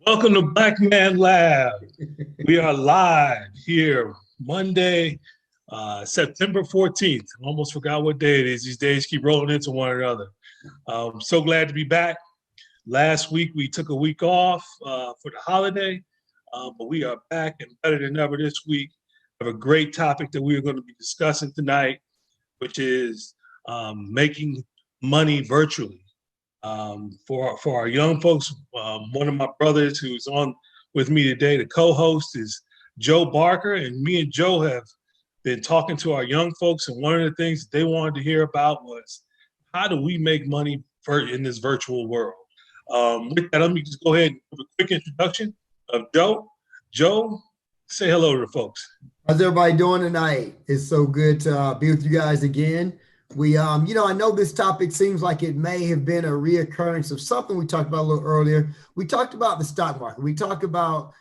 Welcome to Black Man Lab. We are live here Monday, September 14th. I almost forgot what day it is. These days keep rolling into one another. So glad to be back. Last week we took a week off for the holiday, but we are back and better than ever this week. We have a great topic that we are going to be discussing tonight, which is making money virtually. For our young folks, one of my brothers who's on with me today, the co-host is Joe Barker, and me and Joe have been talking to our young folks, and one of the things that they wanted to hear about was how do we make money in this virtual world. With that, let me just go ahead and give a quick introduction of Joe. Joe, say hello to the folks. How's everybody doing tonight? It's so good to be with you guys again. I know this topic seems like it may have been a reoccurrence of something we talked about a little earlier. We talked about the stock market. We talked about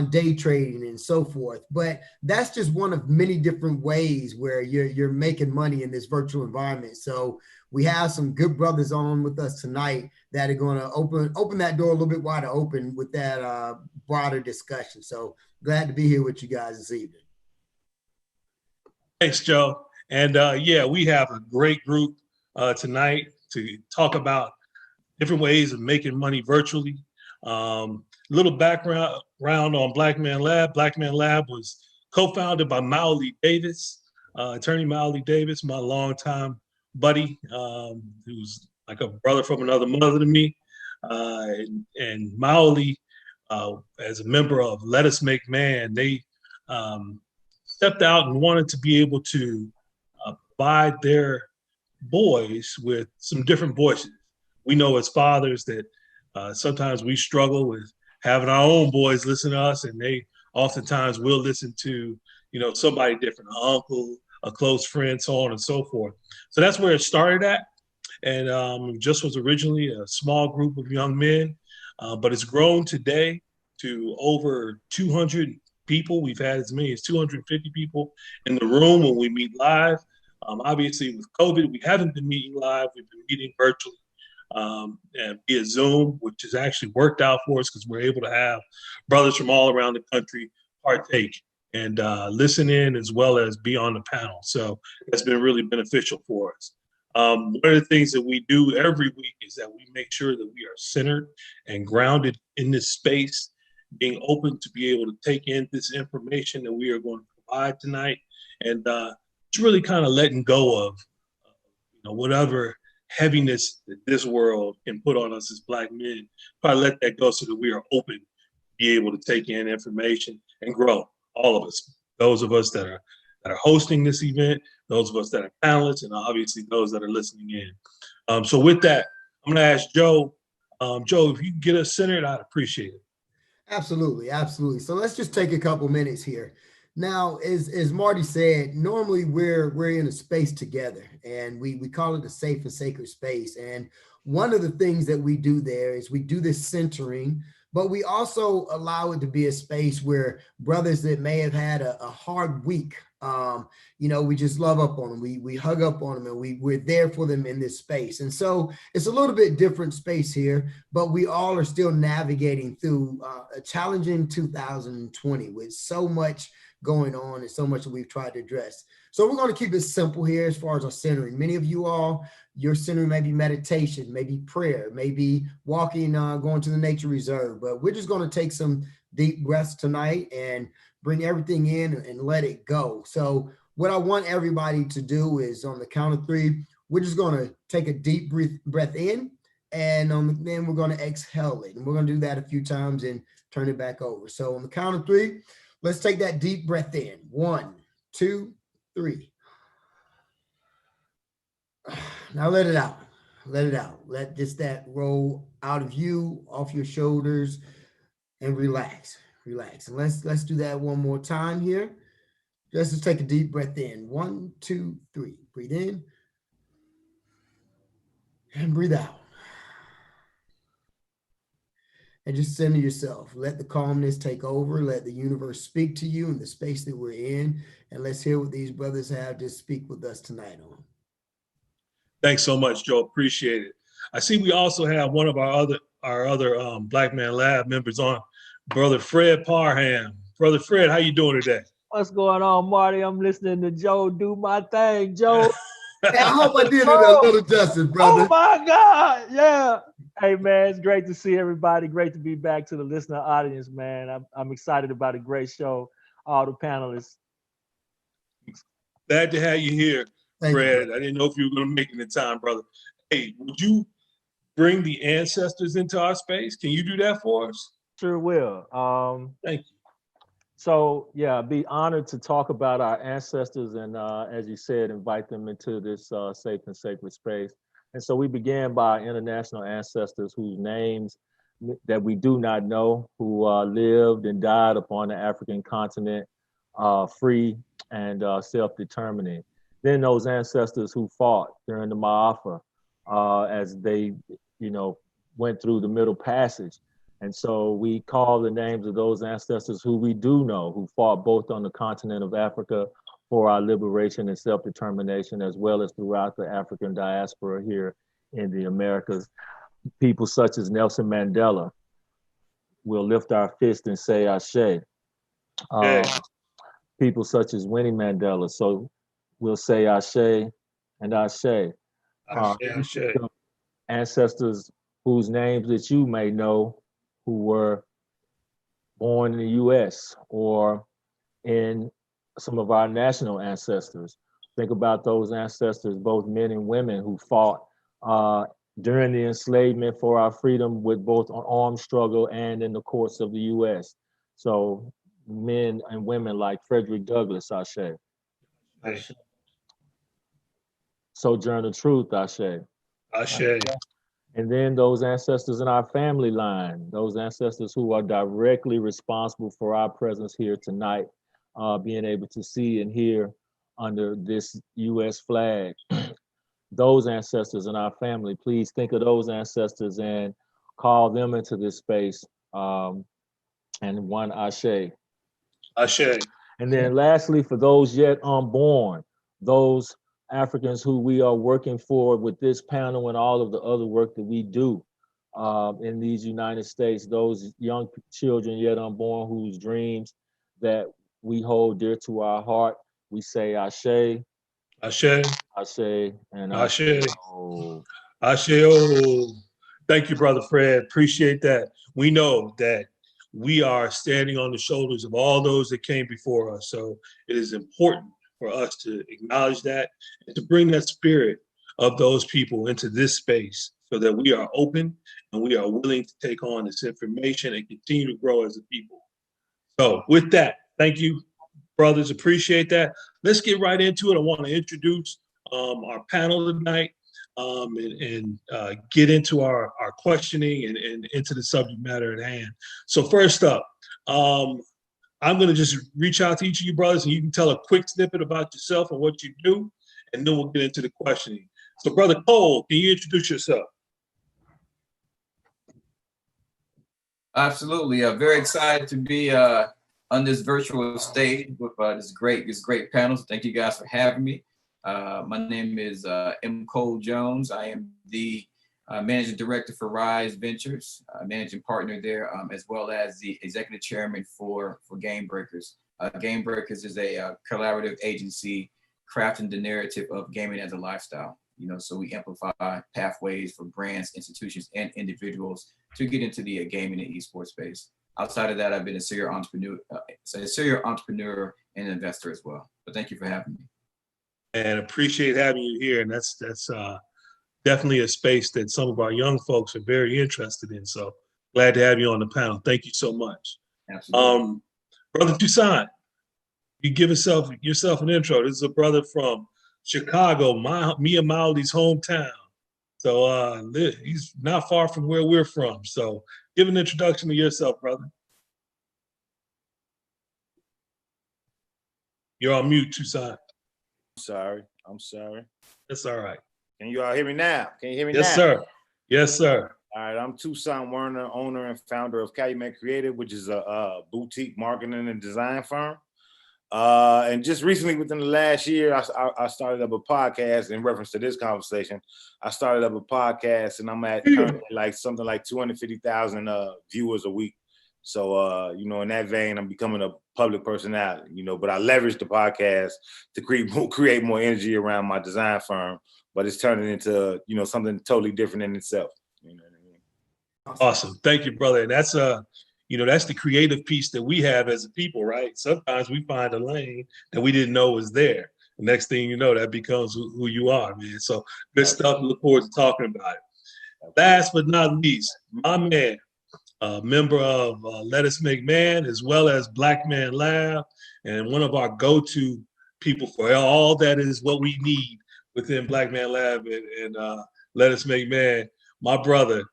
day trading and so forth, but that's just one of many different ways where you're making money in this virtual environment. So we have some good brothers on with us tonight that are going to open that door a little bit wider open with that broader discussion. So glad to be here with you guys this evening. Thanks, Joe. And we have a great group tonight to talk about different ways of making money virtually. Little background on Black Man Lab. Black Man Lab was co-founded by Maoli Davis, attorney Maoli Davis, my longtime buddy, who's like a brother from another mother to me. And Maoli, as a member of Let Us Make Man, they stepped out and wanted to be able to provide their boys with some different voices. We know as fathers that sometimes we struggle with having our own boys listen to us, and they oftentimes will listen to, somebody different, an uncle, a close friend, so on and so forth. So that's where it started at. And just was originally a small group of young men, but it's grown today to over 200 people. We've had as many as 250 people in the room when we meet live. Obviously, with COVID, we haven't been meeting live. We've been meeting virtually and via Zoom, which has actually worked out for us because we're able to have brothers from all around the country partake and listen in as well as be on the panel. So that's been really beneficial for us. One of the things that we do every week is that we make sure that we are centered and grounded in this space, being open to be able to take in this information that we are going to provide tonight. And it's really kind of letting go of, whatever heaviness that this world can put on us as Black men. Probably let that go so that we are open to be able to take in information and grow, all of us. Those of us that are hosting this event, those of us that are panelists, and obviously those that are listening in. So with that, I'm going to ask Joe. Joe, if you can get us centered, I'd appreciate it. Absolutely. So let's just take a couple minutes here. Now, as Marty said, normally we're in a space together, and we call it a safe and sacred space. And one of the things that we do there is we do this centering, but we also allow it to be a space where brothers that may have had a hard week, we just love up on them. We hug up on them, and we're there for them in this space. And so it's a little bit different space here, but we all are still navigating through a challenging 2020 with so much going on and so much that we've tried to address. So we're going to keep it simple here as far as our centering. Many of you all, your centering may be meditation, maybe prayer, maybe walking, going to the nature reserve, but we're just going to take some deep breaths tonight and bring everything in and let it go. So what I want everybody to do is on the count of three, we're just going to take a deep breath in, and then we're going to exhale it. And we're going to do that a few times and turn it back over. So on the count of three, let's take that deep breath in. 1, 2, 3. Now let it out. Let just that roll out of you, off your shoulders, and relax. And let's do that one more time here. Just take a deep breath in. 1, 2, 3. Breathe in and breathe out. And just center yourself. Let the calmness take over. Let the universe speak to you in the space that we're in. And let's hear what these brothers have to speak with us tonight on. Thanks so much, Joe. Appreciate it. I see we also have one of our other our other Black Man Lab members on, Brother Fred Parham. Brother Fred, how you doing today? What's going on, Marty? I'm listening to Joe do my thing, Joe. Hey, I hope I did it a little justice, brother. Oh my God, yeah. Hey man, it's great to see everybody. Great to be back to the listener audience, man. I'm excited about a great show. All the panelists. Glad to have you here, Thank Fred. you. I didn't know if you were going to make it in time, brother. Hey, would you bring the ancestors into our space? Can you do that for us? Sure will. Thank you. So yeah, I'd be honored to talk about our ancestors and as you said, invite them into this safe and sacred space. And so we began by our international ancestors whose names that we do not know, who lived and died upon the African continent, free and self-determining. Then those ancestors who fought during the Ma'afa as they, went through the Middle Passage. And so we call the names of those ancestors who we do know, who fought both on the continent of Africa for our liberation and self-determination, as well as throughout the African diaspora here in the Americas. People such as Nelson Mandela. We'll lift our fist and say Ashe. People such as Winnie Mandela. So we'll say Ashe and Ashe. Ashe. Ancestors whose names that you may know, who were born in the US or in some of our national ancestors. Think about those ancestors, both men and women, who fought during the enslavement for our freedom with both an armed struggle and in the courts of the US. So men and women like Frederick Douglass, Ashe. Ashe. Sojourner Truth, Ashe. Ashe. And then those ancestors in our family line, those ancestors who are directly responsible for our presence here tonight, being able to see and hear under this US flag. Those ancestors in our family, please think of those ancestors and call them into this space. And one Ashe. Ashe. And then lastly, for those yet unborn, those Africans who we are working for with this panel and all of the other work that we do in these United States, those young children yet unborn whose dreams that we hold dear to our heart, we say Ashe, Ashe. Ashe, and Ashe. Oh. Ashe. Thank you, Brother Fred. Appreciate that. We know that we are standing on the shoulders of all those that came before us. So it is important for us to acknowledge that and to bring that spirit of those people into this space so that we are open and we are willing to take on this information and continue to grow as a people. So with that, thank you, brothers. Appreciate that. Let's get right into it. I want to introduce our panel tonight and get into our questioning and into the subject matter at hand. So first up, I'm going to just reach out to each of you brothers and you can tell a quick snippet about yourself and what you do, and then we'll get into the questioning. So Brother Cole, can you introduce yourself? Absolutely. Very excited to be on this virtual stage with this great panel. So thank you guys for having me. My name is M. Cole Jones. I am the Managing Director for Rise Ventures, Managing Partner there, as well as the Executive Chairman for Game Breakers. Game Breakers is a collaborative agency crafting the narrative of gaming as a lifestyle. So we amplify pathways for brands, institutions, and individuals to get into the gaming and esports space. Outside of that, I've been a serial entrepreneur and investor as well. But thank you for having me. And appreciate having you here. And that's definitely a space that some of our young folks are very interested in. So glad to have you on the panel. Thank you so much. Absolutely. Brother Toussaint, you give yourself an intro. This is a brother from Chicago, me and Maudi's hometown. So he's not far from where we're from. So give an introduction to yourself, brother. You're on mute, Toussaint. I'm sorry. That's all right. Can you all hear me now? Can you hear me now? Yes, sir. Yes, sir. All right, I'm Tucson Werner, owner and founder of Calumet Creative, which is a boutique marketing and design firm. And just recently, within the last year, I started up a podcast in reference to this conversation. I started up a podcast, and I'm at currently like something like 250,000 viewers a week. So, in that vein, I'm becoming a public personality, but I leverage the podcast to create more energy around my design firm, but it's turning into, something totally different in itself. You know what I mean? Awesome. Thank you, brother. And that's that's the creative piece that we have as a people, right? Sometimes we find a lane that we didn't know was there. The next thing you know, that becomes who you are, man. So good stuff. Look forward to talking about it. Last but not least, my man, member of Let Us Make Man, as well as Black Man Lab, and one of our go-to people for all that is what we need within Black Man Lab and Let Us Make Man, my brother,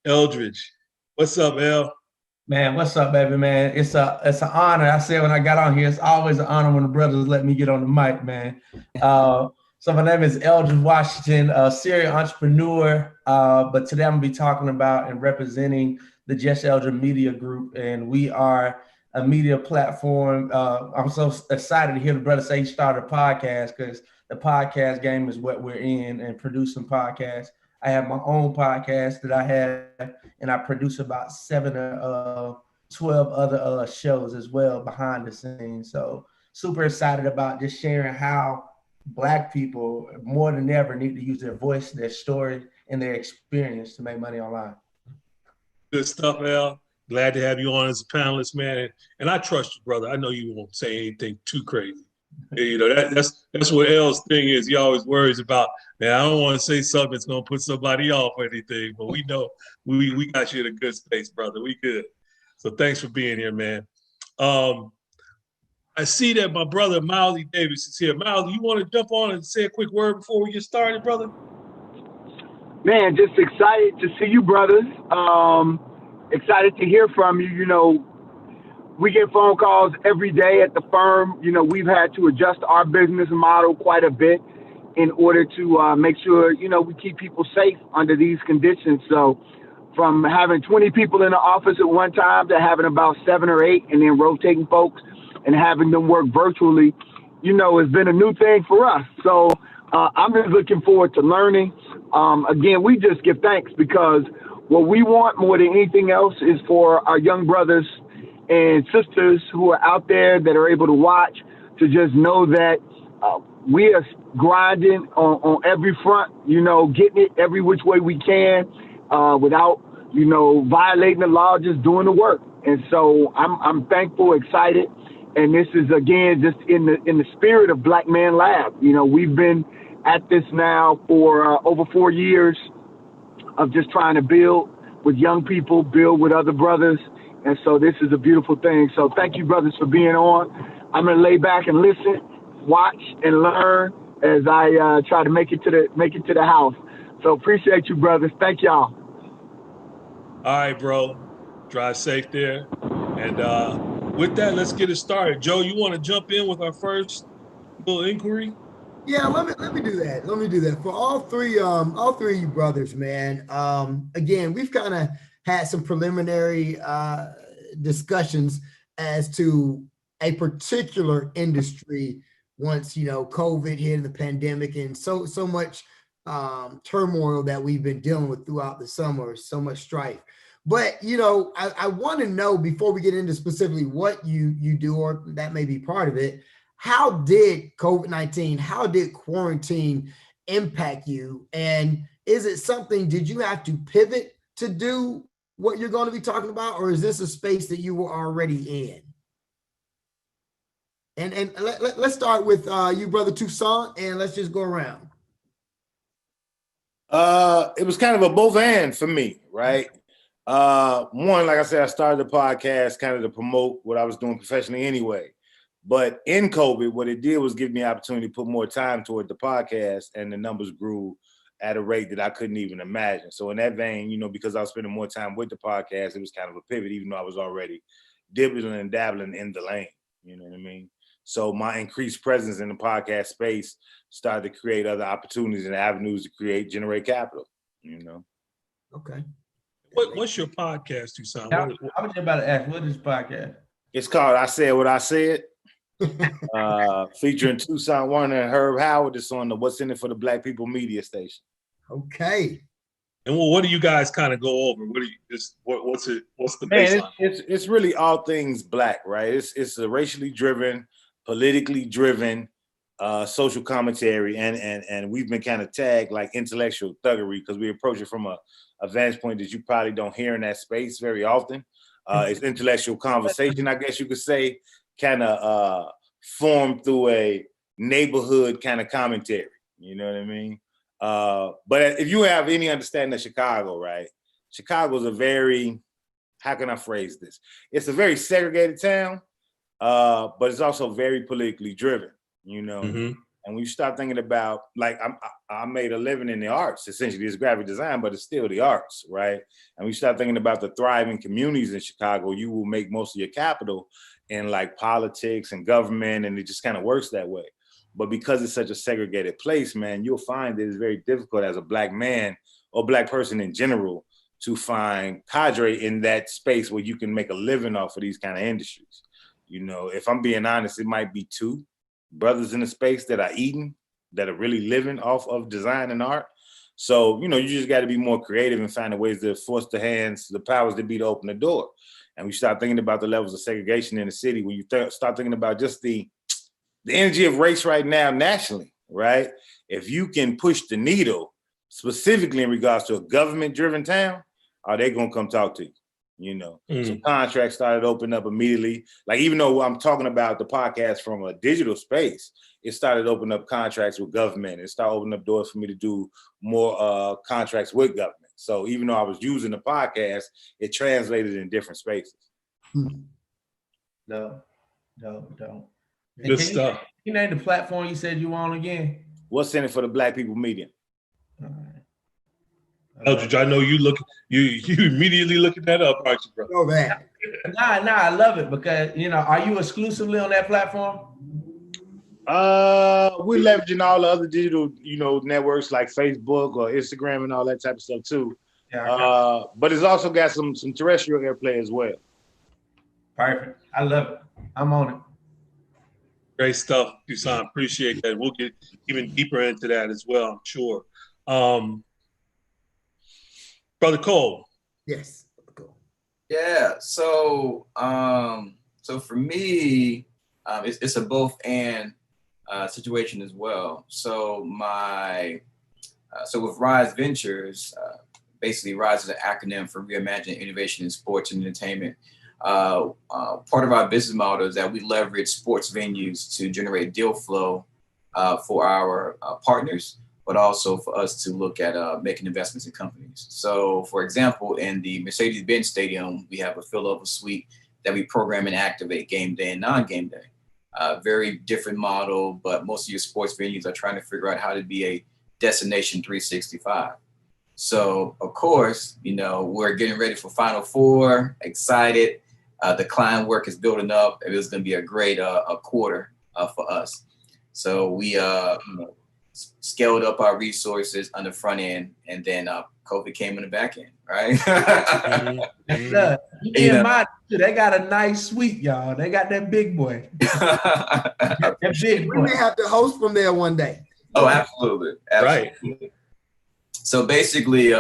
Eldredge. What's up, El? Man, what's up, baby, man? It's an honor. I said when I got on here, it's always an honor when the brothers let me get on the mic, man. So my name is Elgin Washington, a serial entrepreneur, but today I'm going to be talking about and representing the Just Eldredge Media Group, and we are a media platform. I'm so excited to hear the brother say he started a podcast, because the podcast game is what we're in, and producing podcasts. I have my own podcast that I have, and I produce about 7 or 12 other shows as well behind the scenes. So super excited about just sharing how Black people more than ever need to use their voice, their story, and their experience to make money online. Good stuff, El. Glad to have you on as a panelist, man. And I trust you, brother. I know you won't say anything too crazy. That's what L's thing is. He always worries about, man, I don't want to say something that's going to put somebody off or anything, but we know we got you in a good space, brother. We good. So thanks for being here, man. I see that my brother, Miley Davis, is here. Miley, you want to jump on and say a quick word before we get started, brother? Man, just excited to see you, brothers. Excited to hear from you. We get phone calls every day at the firm. We've had to adjust our business model quite a bit in order to make sure, we keep people safe under these conditions. So from having 20 people in the office at one time to having about 7 or 8 and then rotating folks and having them work virtually, has been a new thing for us. So I'm just looking forward to learning. Again, we just give thanks, because what we want more than anything else is for our young brothers and sisters who are out there that are able to watch to just know that we are grinding on every front, getting it every which way we can without, violating the law, just doing the work. And so I'm thankful, excited. And this is, again, just in the spirit of Black Man Lab. We've been at this now for over 4 years of just trying to build with young people, build with other brothers. And so this is a beautiful thing. So thank you, brothers, for being on. I'm going to lay back and listen, watch, and learn as I try to make it to the house. So appreciate you, brothers. Thank y'all. All right, bro. Drive safe there. And with that, let's get it started. Joe, you want to jump in with our first little inquiry? Yeah, let me do that. Let me do that for all three of you brothers, man. Again, we've kind of had some preliminary discussions as to a particular industry once COVID hit, the pandemic, and so much turmoil that we've been dealing with throughout the summer, so much strife. But I want to know, before we get into specifically what you do, or that may be part of it, how did COVID-19, how did quarantine impact you? And is it something, did you have to pivot to do what you're going to be talking about, or is this a space that you were already in? And let's start with you, brother Toussaint, and let's just go around. It was kind of a both and for me, right? One, like I said, I started the podcast kind of to promote what I was doing professionally anyway. But in COVID, what it did was give me an opportunity to put more time toward the podcast, and the numbers grew at a rate that I couldn't even imagine. So in that vein, because I was spending more time with the podcast, it was kind of a pivot, even though I was already dibbling and dabbling in the lane. You know what I mean? So my increased presence in the podcast space started to create other opportunities and avenues to generate capital, Okay. What's your podcast, Toussaint? I was just about to ask, what is this podcast? It's called I Said What I Said. featuring Tucson Werner and Herb Howard. It's on the What's in It for the Black People media station. Okay. And what do you guys kind of go over? What do you just what's the Man, baseline? it's really all things Black, right? It's a racially driven, politically driven social commentary, and we've been kind of tagged like intellectual thuggery because we approach it from a vantage point that you probably don't hear in that space very often. It's intellectual conversation, I guess you could say, kind of formed through a neighborhood kind of commentary. You know what I mean? But if you have any understanding of Chicago, right? Chicago's a very, how can I phrase this? It's a very segregated town, but it's also very politically driven, you know? Mm-hmm. And when you start thinking about, like, I made a living in the arts, essentially. It's graphic design, but it's still the arts, right? And when you start thinking about the thriving communities in Chicago, you will make most of your capital in like politics and government, and it just kind of works that way. But because it's such a segregated place, man, you'll find that it's very difficult as a Black man or Black person in general to find cadre in that space where you can make a living off of these kind of industries. You know, if I'm being honest, it might be two brothers in the space that are eating, that are really living off of design and art. So, you know, you just got to be more creative and find ways to force the hands, the powers that be to open the door. And we start thinking about the levels of segregation in the city. When you start thinking about just the energy of race right now nationally, right? If you can push the needle specifically in regards to a government-driven town, are they gonna come talk to you? You know, so contracts started opening up immediately. Like, even though I'm talking about the podcast from a digital space, it started opening up contracts with government. It started opening up doors for me to do more contracts with government. So even though I was using the podcast, it translated in different spaces. No. Good stuff. You name the platform you said you on again? What's in it for the Black People media? All right. Eldredge, I know you immediately looking that up, aren't you, bro? Know that. Nah, I love it because, you know, are you exclusively on that platform? We're leveraging all the other digital, you know, networks like Facebook or Instagram and all that type of stuff too. Yeah, but it's also got some terrestrial airplay as well. perfect. I love it. I'm on it. Great stuff, Toussaint. Appreciate that. We'll get even deeper into that as well, I'm sure. Brother Cole. Yes. Cool. Yeah. So for me, it's a both and situation as well. So with Rise Ventures, basically Rise is an acronym for Reimagine Innovation in Sports and Entertainment. Part of our business model is that we leverage sports venues to generate deal flow for our partners, but also for us to look at making investments in companies. So, for example, in the Mercedes-Benz Stadium, we have a fill-over suite that we program and activate game day and non-game day. Very different model, but most of your sports venues are trying to figure out how to be a destination 365. So, of course, you know, we're getting ready for Final Four, excited. The client work is building up. It was going to be a great quarter for us. So we scaled up our resources on the front end, and then COVID came in the back end, right? Look, they got a nice suite, y'all. They got that big boy. That big boy. We may have to host from there one day. Oh, absolutely. Right. So basically,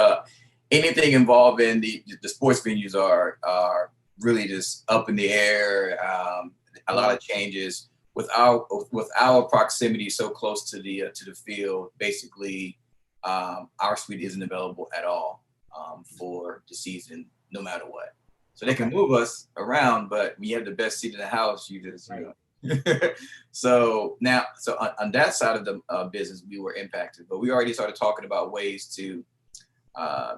anything involving the sports venues are really just up in the air. A lot of changes with our proximity so close to the field. Basically, our suite isn't available at all for the season, no matter what. So they can move us around, but when you have the best seat in the house, you just So on that side of the business, we were impacted, but we already started talking about ways to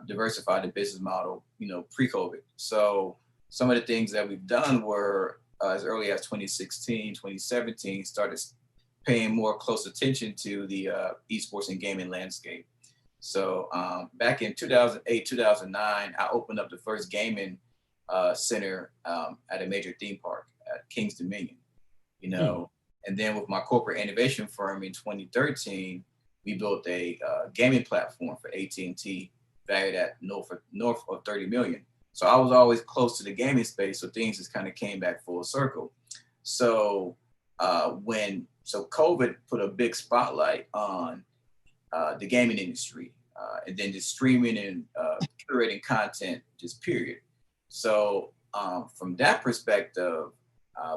diversify the business model, you know, pre-COVID. So some of the things that we've done were as early as 2016, 2017, started paying more close attention to the esports and gaming landscape. So back in 2008, 2009, I opened up the first gaming center at a major theme park at Kings Dominion, you know. And then with my corporate innovation firm in 2013, we built a gaming platform for AT&T valued at north of 30 million. So I was always close to the gaming space, so things just kind of came back full circle. So So COVID put a big spotlight on the gaming industry, and then just streaming and curating content, just period. So from that perspective,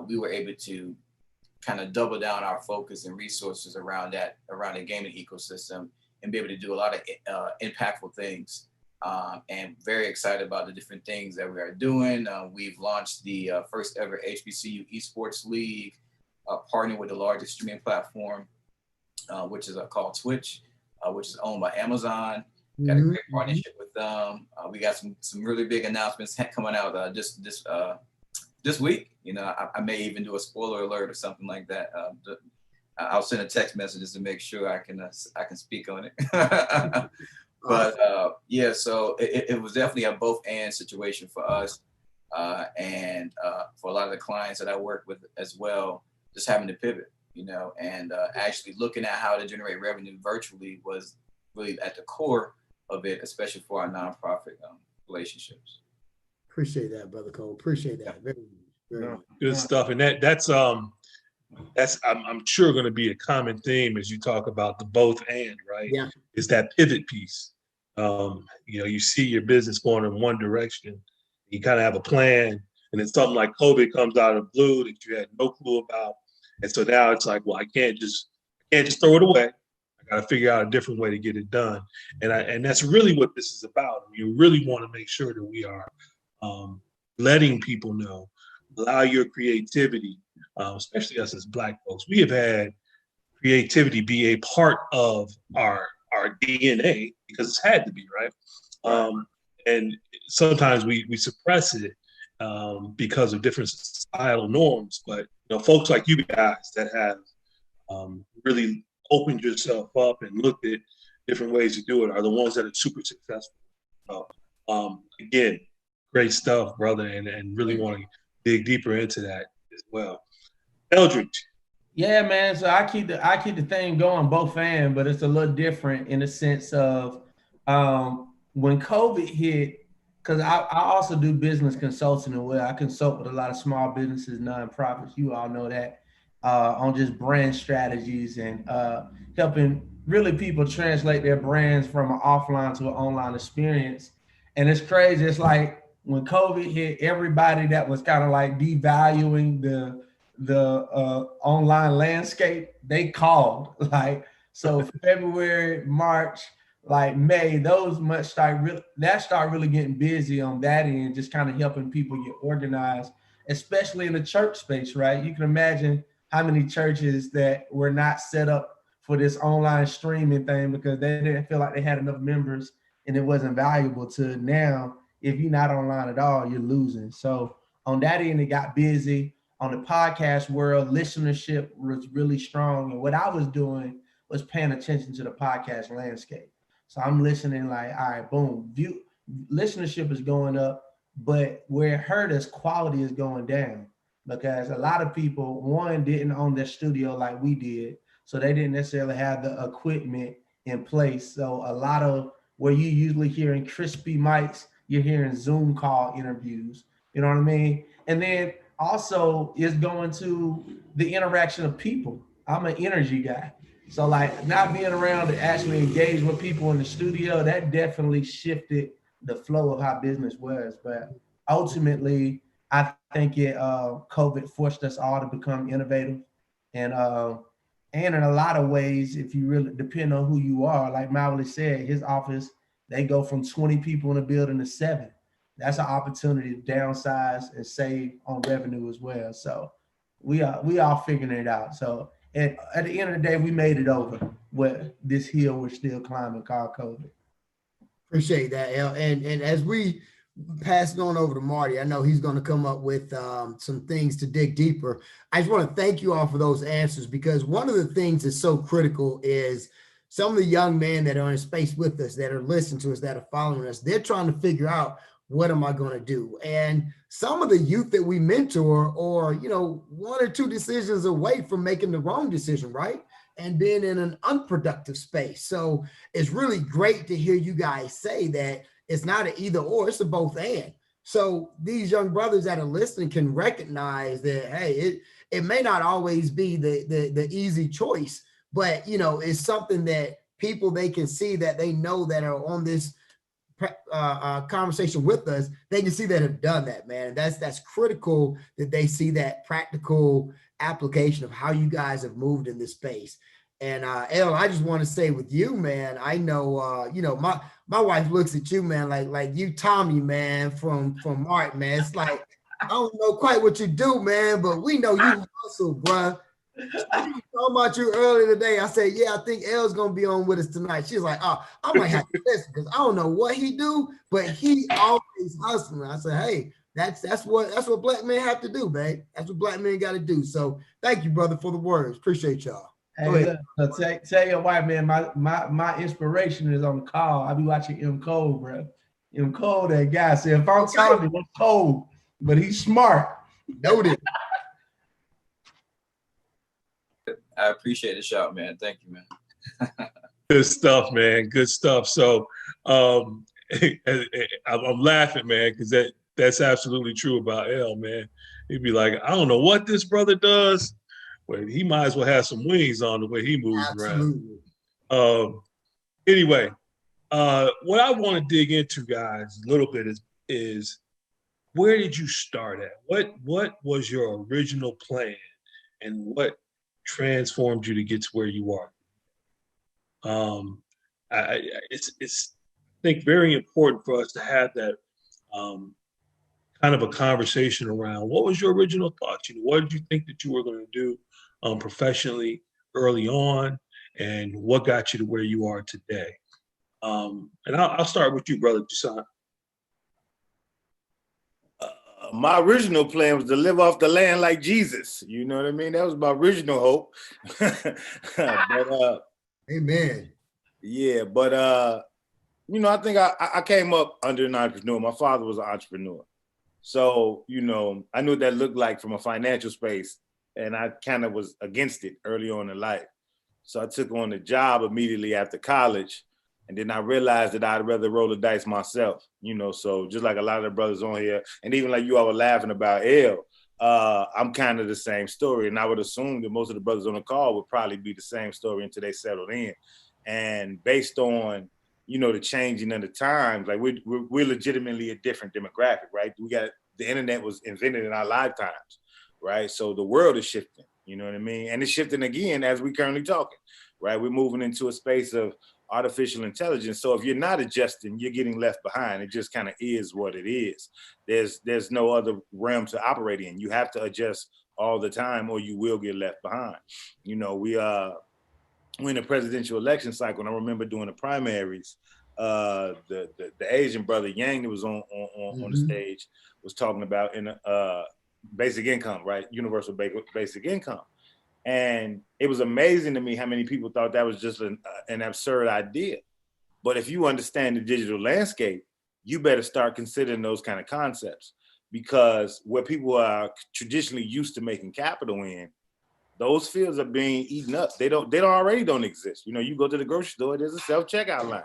we were able to kind of double down our focus and resources around the gaming ecosystem and be able to do a lot of impactful things. And very excited about the different things that we are doing. We've launched the first ever HBCU Esports League, partnering with the largest streaming platform, which is called Twitch, which is owned by Amazon. Got a great partnership with them. We got some really big announcements coming out this week. You know, I may even do a spoiler alert or something like that. I'll send a text message just to make sure I can speak on it. But yeah, so it was definitely a both and situation for us, and for a lot of the clients that I work with as well, just having to pivot, you know, and actually looking at how to generate revenue virtually was really at the core of it, especially for our nonprofit relationships. Appreciate that, Brother Cole. Appreciate that. Very, very much. Good stuff. And that's I'm sure going to be a common theme as you talk about the both and, right? Yeah. Is that pivot piece. You know, you see your business going in one direction, you kind of have a plan, and then something like COVID comes out of the blue that you had no clue about. And so now it's like, well, I can't just throw it away. I got to figure out a different way to get it done. And that's really what this is about. You really want to make sure that we are letting people know, allow your creativity, especially us as Black folks. We have had creativity be a part of our DNA because it's had to be, right? And sometimes we suppress it because of different societal norms. But you know, folks like you guys that have really opened yourself up and looked at different ways to do it are the ones that are super successful. Again, great stuff, brother, and really want to dig deeper into that as well. Eldredge. Yeah, man. So I keep the thing going both and, but it's a little different in the sense of when COVID hit, because I also do business consulting as well. I consult with a lot of small businesses, nonprofits. You all know that on just brand strategies and helping really people translate their brands from an offline to an online experience. And it's crazy. It's like when COVID hit, everybody that was kind of like devaluing the online landscape, they called. Like, so February, March, like May, those months start really getting busy on that end, just kind of helping people get organized, especially in the church space, right? You can imagine how many churches that were not set up for this online streaming thing because they didn't feel like they had enough members and it wasn't valuable to now. If you're not online at all, you're losing. So on that end, it got busy. On the podcast world, listenership was really strong. And what I was doing was paying attention to the podcast landscape. So I'm listening like, all right, boom, listenership is going up, but where it hurt us, quality is going down because a lot of people, one, didn't own their studio like we did. So they didn't necessarily have the equipment in place. So a lot of where you usually hearing crispy mics, you're hearing Zoom call interviews, you know what I mean? And then also is going to the interaction of people. I'm an energy guy. So like not being around to actually engage with people in the studio, that definitely shifted the flow of how business was. But ultimately, I think COVID forced us all to become innovative. And in a lot of ways, if you really depend on who you are, like Mowley said, his office, they go from 20 people in a building to 7. That's an opportunity to downsize and save on revenue as well. So we all figuring it out. So at the end of the day, we made it over what this hill we're still climbing called COVID. Appreciate that, El. And as we pass it on over to Marty, I know he's going to come up with some things to dig deeper. I just want to thank you all for those answers because one of the things that's so critical is some of the young men that are in space with us, that are listening to us, that are following us, they're trying to figure out, what am I going to do? And some of the youth that we mentor are, you know, 1 or 2 decisions away from making the wrong decision, right? And being in an unproductive space. So it's really great to hear you guys say that it's not an either or, it's a both and. So these young brothers that are listening can recognize that, hey, it may not always be the easy choice, but it's something that people, they can see, that they know that are on this conversation with us, they can see that have done that, man. That's critical, that they see that practical application of how you guys have moved in this space. And El, I just want to say with you, man, I know my wife looks at you, man, like you Tommy, man, from Art, man. It's like, I don't know quite what you do, man, but we know you hustle, bruh. Talking about you earlier today. I said, yeah, I think El's gonna be on with us tonight. She's like, oh, I might have to listen because I don't know what he do, but he always hustling. I said, hey, that's what black men have to do, babe. That's what black men got to do. So thank you, brother, for the words. Appreciate y'all. Hey, look, tell your wife, man, my inspiration is on the call. I be watching M. Cole, bro. M. Cole, that guy said, if I'm telling you, I'm cold, but he's smart. Noted. I appreciate the shout, man. Thank you, man. Good stuff, man. Good stuff. So I'm laughing, man, because that's absolutely true about El, man. He'd be like, I don't know what this brother does, but he might as well have some wings on the way he moves Absolutely. around. Anyway, what I want to dig into, guys, a little bit is where did you start at? What was your original plan, and what transformed you to get to where you are? It's I think very important for us to have that kind of a conversation around what was your original thoughts. What did you think that you were going to do professionally early on, and what got you to where you are today? And I'll start with you, brother Toussaint. My original plan was to live off the land like Jesus. You know what I mean? That was my original hope. But amen. Yeah, but I think I came up under an entrepreneur. My father was an entrepreneur. So, I knew what that looked like from a financial space, and I kind of was against it early on in life. So I took on a job immediately after college. And then I realized that I'd rather roll the dice myself, so just like a lot of the brothers on here, and even like you all were laughing about El, I'm kind of the same story. And I would assume that most of the brothers on the call would probably be the same story until they settled in. And based on, the changing of the times, like we're legitimately a different demographic, right? The internet was invented in our lifetimes, right? So the world is shifting, you know what I mean? And it's shifting again as we currently talking, right? We're moving into a space of artificial intelligence. So if you're not adjusting, you're getting left behind. It just kind of is what it is. There's no other realm to operate in. You have to adjust all the time or you will get left behind. We're in a presidential election cycle, and I remember doing the primaries. The Asian brother Yang that was on the stage was talking about in basic income, right? Universal basic income. And it was amazing to me how many people thought that was just an absurd idea. But if you understand the digital landscape, you better start considering those kind of concepts, because where people are traditionally used to making capital in, those fields are being eaten up. They already don't exist. You go to the grocery store, there's a self-checkout line.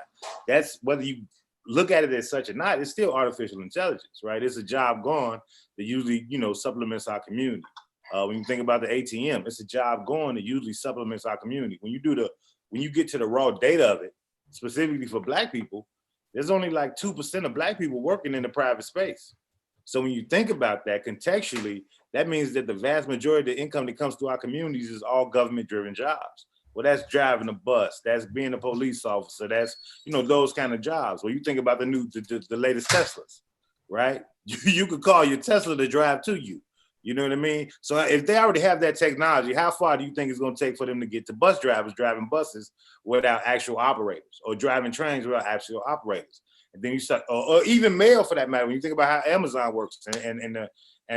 That's, whether you look at it as such or not, it's still artificial intelligence, right? It's a job gone that usually, supplements our community. When you think about the ATM, it's a job gone that usually supplements our community. When you get to the raw data of it, specifically for Black people, there's only like 2% of Black people working in the private space. So when you think about that contextually, that means that the vast majority of the income that comes to our communities is all government-driven jobs. Well, that's driving a bus, that's being a police officer, that's, those kind of jobs. Well, you think about the latest Teslas, right? You could call your Tesla to drive to you. You know what I mean? So if they already have that technology, how far do you think it's going to take for them to get to bus drivers driving buses without actual operators, or driving trains without actual operators? And then you start, or even mail for that matter. When you think about how Amazon works, and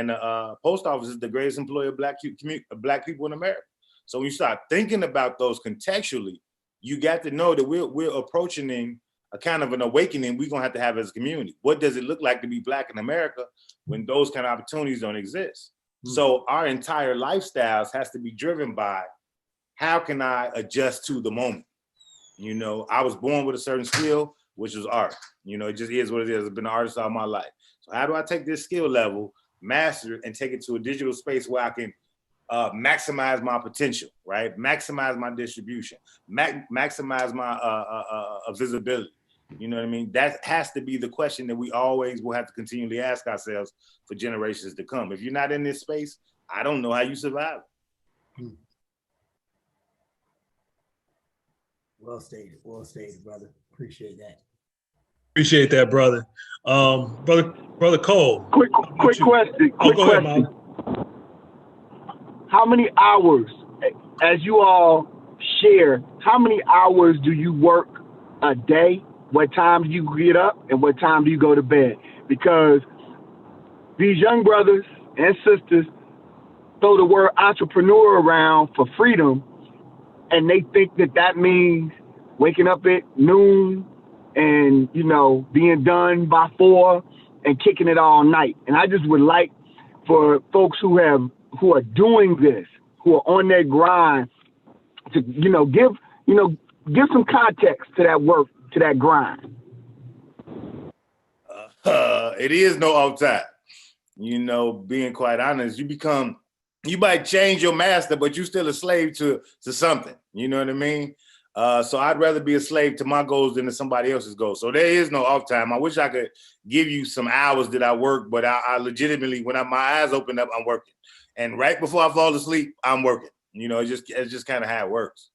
the post office is the greatest employer of Black people in America. So when you start thinking about those contextually, you got to know that we're approaching a kind of an awakening we're going to have as a community. What does it look like to be Black in America when those kind of opportunities don't exist? So our entire lifestyles has to be driven by, how can I adjust to the moment? I was born with a certain skill, which is art. It just is what it is. I've been an artist all my life. So how do I take this skill level, master it, and take it to a digital space where I can maximize my potential, right? Maximize my distribution, maximize my visibility. You know what I mean? That has to be the question that we always will have to continually ask ourselves for generations to come. If you're not in this space, I don't know how you survive. Well stated, brother. Appreciate that. Appreciate that, brother. Brother Cole. Quick question. Go ahead, Molly. How many hours, as you all share, how many hours do you work a day? What time do you get up and what time do you go to bed? Because these young brothers and sisters throw the word entrepreneur around for freedom, and they think that means waking up at noon and, you know, being done by 4 and kicking it all night. And I just would like for folks who are doing this, who are on their grind, to, give some context to that work, to that grind. It is no off time. You know, being quite honest, you might change your master, but you're still a slave to something. You know what I mean? So I'd rather be a slave to my goals than to somebody else's goals. So there is no off time. I wish I could give you some hours that I work, but I legitimately, when my eyes open up, I'm working. And right before I fall asleep, I'm working. You know, it's just kind of how it works.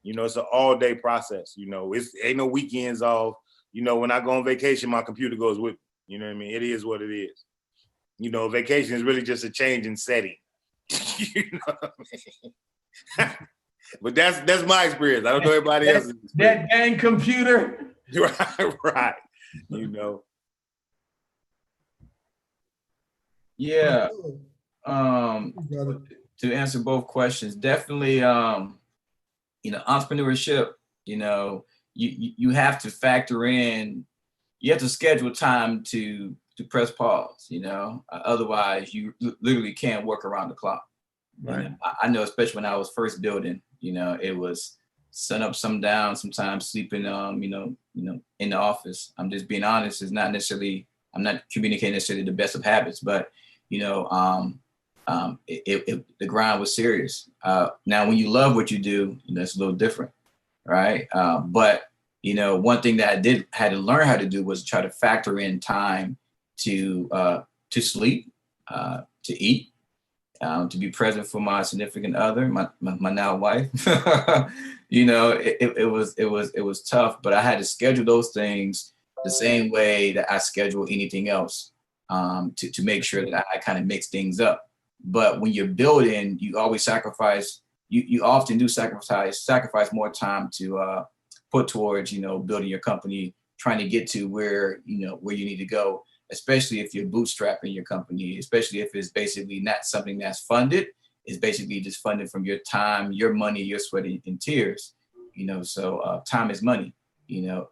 You know, it's an all day process. You know, ain't no weekends off. You know, when I go on vacation, my computer goes with me. You know what I mean? It is what it is. You know, vacation is really just a change in setting. You know what I mean? But that's my experience. I don't know everybody else's experience. That dang computer. Right. You know. Yeah. To answer both questions, definitely, entrepreneurship, you have to factor in, you have to schedule time to press pause, otherwise you literally can't work around the clock. Right. I know, especially when I was first building, it was sun up, sun down, sometimes sleeping, in the office. I'm just being honest. I'm not communicating necessarily the best of habits, but, the grind was serious. Now, when you love what you do, it's a little different, right? But one thing that I had to learn how to do was try to factor in time to sleep, to eat, to be present for my significant other, my now wife. It was tough, but I had to schedule those things the same way that I schedule anything else, to make sure that I kind of mix things up. But when you're building, you always sacrifice. You often do sacrifice more time to put towards building your company, trying to get to where you need to go. Especially if you're bootstrapping your company, especially if it's basically not something that's funded, it's basically just funded from your time, your money, your sweat and tears. So time is money. And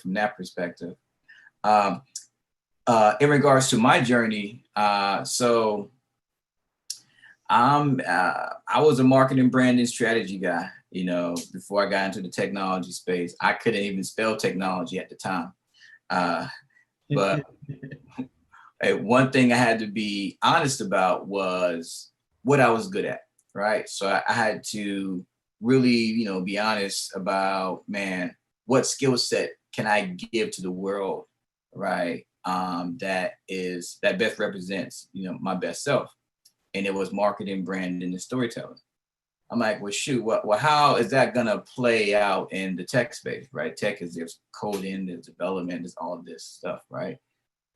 from that perspective. In regards to my journey, so I was a marketing branding strategy guy, before I got into the technology space. I couldn't even spell technology at the time. But one thing I had to be honest about was what I was good at, right? So I had to really, be honest about, man, what skill set can I give to the world, right? That best represents, my best self. And it was marketing, branding, and storytelling. I'm like, well, shoot, well, how is that gonna play out in the tech space, right? Tech is, there's coding, there's development, there's all of this stuff, right?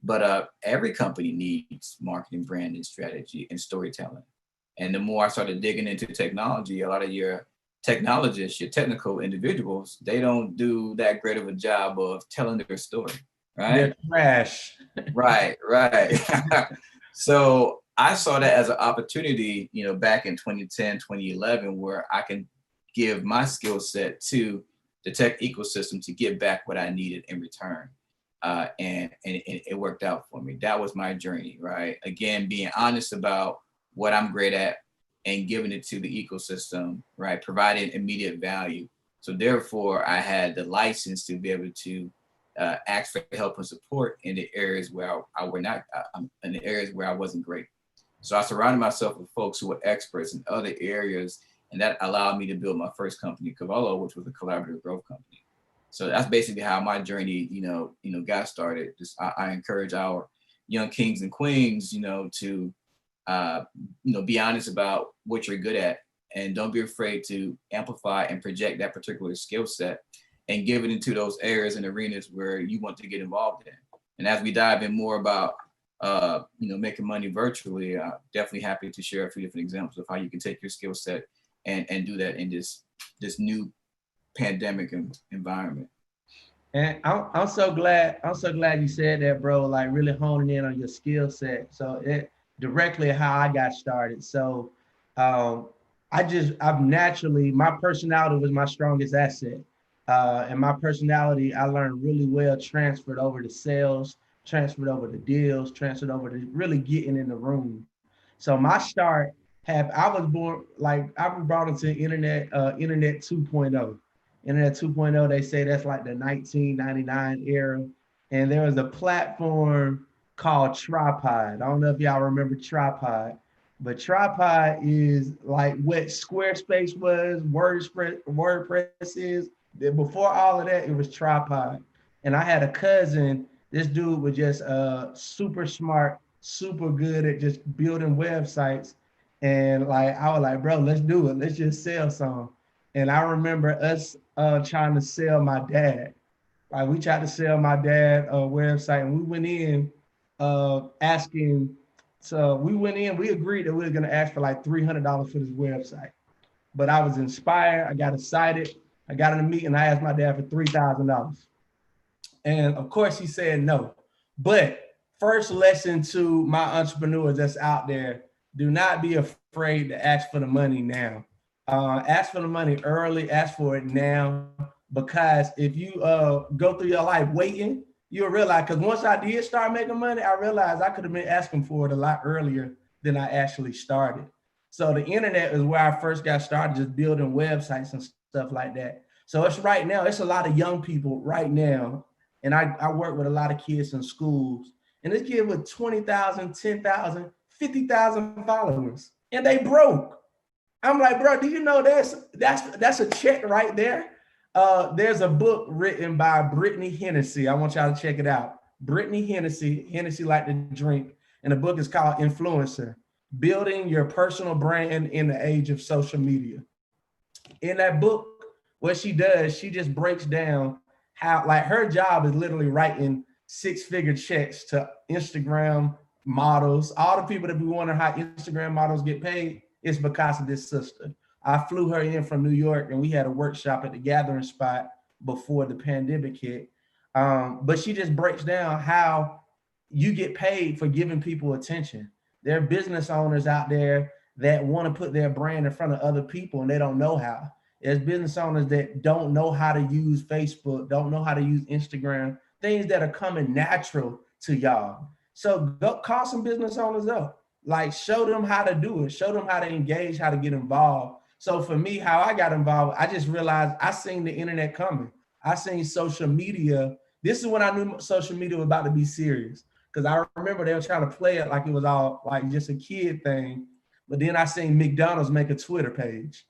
But every company needs marketing, branding, strategy, and storytelling. And the more I started digging into technology, a lot of your technologists, your technical individuals, they don't do that great of a job of telling their story, right? They're trash. Right. So I saw that as an opportunity, back in 2010, 2011, where I can give my skill set to the tech ecosystem to get back what I needed in return. And it worked out for me. That was my journey, right? Again, being honest about what I'm great at and giving it to the ecosystem, right? Providing immediate value. So therefore, I had the license to be able to ask for help and support in the areas where in the areas where I wasn't great. So I surrounded myself with folks who were experts in other areas, and that allowed me to build my first company, Cavallo, which was a collaborative growth company. So that's basically how my journey, got started. Just I encourage our young kings and queens, to be honest about what you're good at, and don't be afraid to amplify and project that particular skill set and give it into those areas and arenas where you want to get involved in. And as we dive in more about, making money virtually, definitely happy to share a few different examples of how you can take your skill set and do that in this new pandemic environment. And I'm so glad you said that, bro. Like really honing in on your skill set. So it directly how I got started. So I've naturally, my personality was my strongest asset. And my personality, I learned really well, transferred over to sales, transferred over to deals, transferred over to really getting in the room. So my start I was brought into internet 2.0. Internet 2.0, they say that's like the 1999 era. And there was a platform called Tripod. I don't know if y'all remember Tripod, but Tripod is like what Squarespace was, WordPress is. Before all of that, it was Tripod. And I had a cousin, this dude was just super smart, super good at just building websites. And like, I was like, bro, let's do it. Let's just sell some. And I remember us trying to sell my dad. Like we tried to sell my dad a website, and we went in asking. So we agreed that we were gonna ask for like $300 for this website. But I was inspired, I got excited. I got in a meeting, I asked my dad for $3,000. And of course he said no. But first lesson to my entrepreneurs that's out there, do not be afraid to ask for the money now. Ask for the money early, ask for it now, because if you go through your life waiting, you'll realize, because once I did start making money, I realized I could have been asking for it a lot earlier than I actually started. So the internet is where I first got started, just building websites and stuff like that. So it's right now, it's a lot of young people right now. And I work with a lot of kids in schools, and this kid with 20,000, 10,000, 50,000 followers, and they broke. I'm like, bro, do you know that's a check right there? There's a book written by Brittany Hennessy. I want y'all to check it out. Brittany Hennessy like to drink, and the book is called Influencer, Building Your Personal Brand in the Age of Social Media. In that book, what she does, she just breaks down how, like, her job is literally writing 6-figure checks to Instagram models. All the people that be wondering how Instagram models get paid, it's because of this sister. I flew her in from New York, and we had a workshop at the Gathering Spot before the pandemic hit. But she just breaks down how you get paid for giving people attention. There are business owners out there that want to put their brand in front of other people, and they don't know how. There's business owners that don't know how to use Facebook, don't know how to use Instagram, things that are coming natural to y'all. So go call some business owners up. Like, show them how to do it. Show them how to engage, how to get involved. So for me, how I got involved, I just realized I seen the internet coming. I seen social media. This is when I knew social media was about to be serious, because I remember they were trying to play it like it was all like just a kid thing. But then I seen McDonald's make a Twitter page.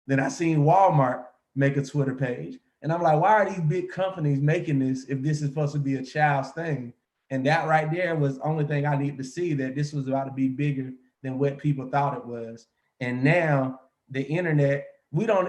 Then I seen Walmart make a Twitter page. And I'm like, why are these big companies making this if this is supposed to be a child's thing? And that right there was the only thing I needed to see, that this was about to be bigger than what people thought it was. And now the internet,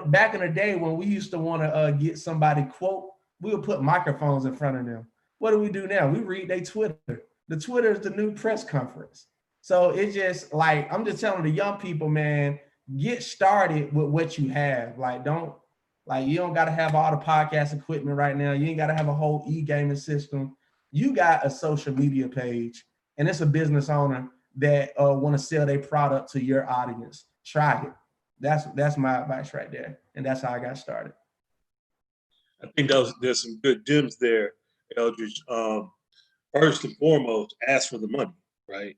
back in the day when we used to want to get somebody quote, we would put microphones in front of them. What do we do now? We read their Twitter. The Twitter is the new press conference. So it's just like, I'm just telling the young people, man, get started with what you have. You don't got to have all the podcast equipment right now. You ain't got to have a whole e-gaming system. You got a social media page, and it's a business owner that want to sell their product to your audience. Try it. That's my advice right there. And that's how I got started. I think there's some good gems there, Eldredge. First and foremost, ask for the money, right?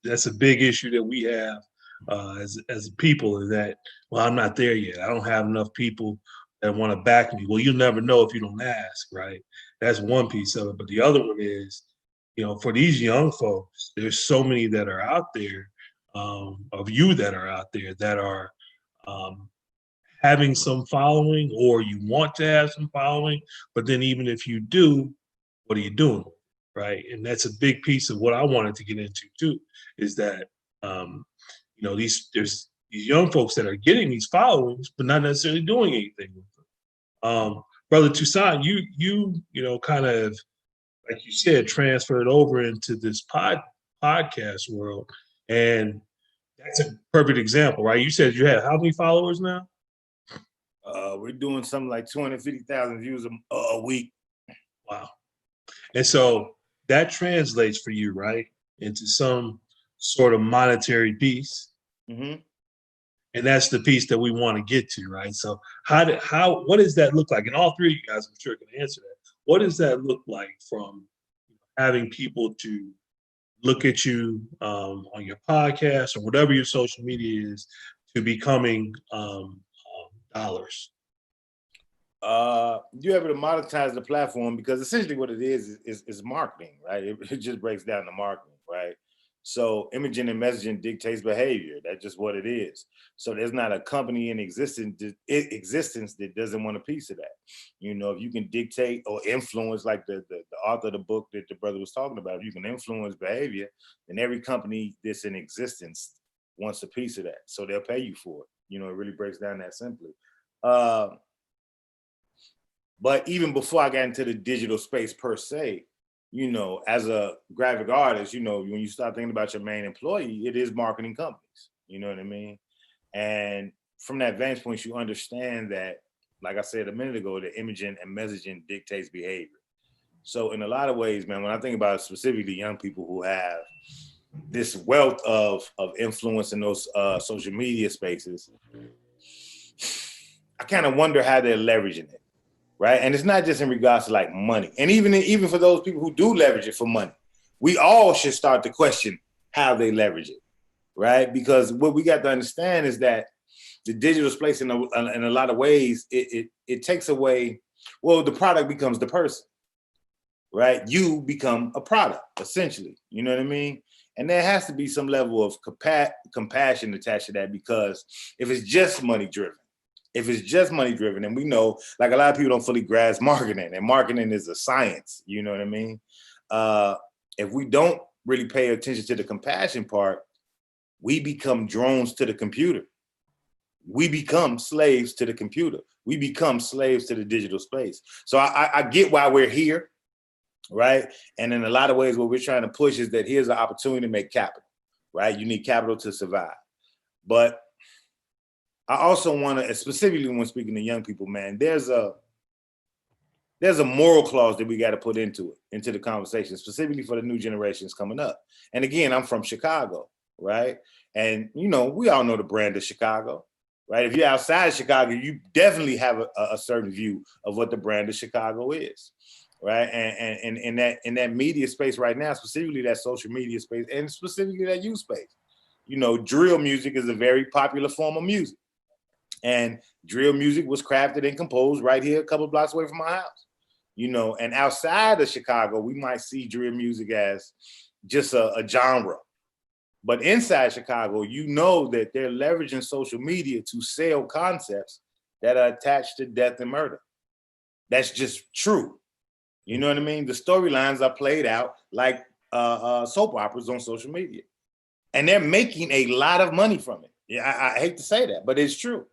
That's a big issue that we have as a people, is that, well, I'm not there yet. I don't have enough people that want to back me. Well, you'll never know if you don't ask, right? That's one piece of it. But the other one is, for these young folks, there's so many that are out there, of you that are out there that are having some following, or you want to have some following, but then even if you do, what are you doing, right? And that's a big piece of what I wanted to get into too, is that there's these young folks that are getting these followings, but not necessarily doing anything with them. Brother Toussaint, you kind of, like you said, transferred over into this podcast world, and that's a perfect example, right? You said you had how many followers now? We're doing something like 250,000 views a week. Wow. And so that translates for you, right, into some sort of monetary piece. Mm-hmm. And that's the piece that we want to get to, right? So what does that look like? And all three of you guys, I'm sure, can answer that. What does that look like from having people to look at you on your podcast or whatever your social media is, to becoming dollars? You're able to monetize the platform, because essentially what it is marketing, right? It just breaks down to marketing, right? So imaging and messaging dictates behavior. That's just what it is. So there's not a company in existence that doesn't want a piece of that. If you can dictate or influence, like the author of the book that the brother was talking about, if you can influence behavior, then every company that's in existence wants a piece of that. So they'll pay you for it. It really breaks down that simply. But even before I got into the digital space per se, as a graphic artist, when you start thinking about your main employee, it is marketing companies. You know what I mean? And from that vantage point, you understand that, like I said a minute ago, the imaging and messaging dictates behavior. So in a lot of ways, man, when I think about specifically young people who have this wealth of influence in those social media spaces, I kind of wonder how they're leveraging it. Right. And it's not just in regards to like money. And even for those people who do leverage it for money, we all should start to question how they leverage it. Right. Because what we got to understand is that the digital space in a lot of ways, it takes away, well, the product becomes the person. Right. You become a product, essentially. You know what I mean? And there has to be some level of compassion attached to that, because if it's just money driven, and we know, like, a lot of people don't fully grasp marketing, and marketing is a science, you know what I mean? If we don't really pay attention to the compassion part, we become drones to the computer. We become slaves to the computer. We become slaves to the digital space. So I get why we're here, right? And in a lot of ways, what we're trying to push is that here's an opportunity to make capital, right? You need capital to survive. But I also want to, specifically when speaking to young people, man, there's a moral clause that we got to put into the conversation, specifically for the new generations coming up. And again, I'm from Chicago, right? And, we all know the brand of Chicago, right? If you're outside Chicago, you definitely have a certain view of what the brand of Chicago is, right? And in that media space right now, specifically that social media space, and specifically that youth space, drill music is a very popular form of music. And drill music was crafted and composed right here, a couple blocks away from my house, and outside of Chicago, we might see drill music as just a genre. But inside Chicago, that they're leveraging social media to sell concepts that are attached to death and murder. That's just true. You know what I mean? The storylines are played out like soap operas on social media. And they're making a lot of money from it. Yeah, I hate to say that, but it's true.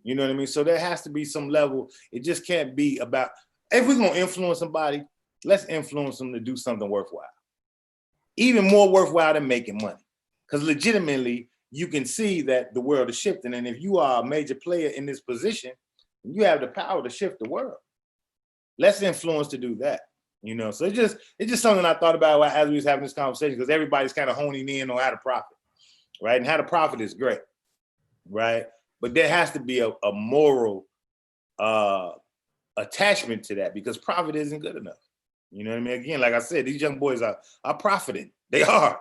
You know what I mean? So there has to be some level. It just can't be about, if we're going to influence somebody, let's influence them to do something worthwhile. Even more worthwhile than making money. Because legitimately, you can see that the world is shifting. And if you are a major player in this position, you have the power to shift the world. Let's influence to do that. So it's just something I thought about as we was having this conversation, because everybody's kind of honing in on how to profit, right? And how to profit is great, right? But there has to be a moral attachment to that, because profit isn't good enough. You know what I mean? Again, like I said, these young boys are profiting. They are.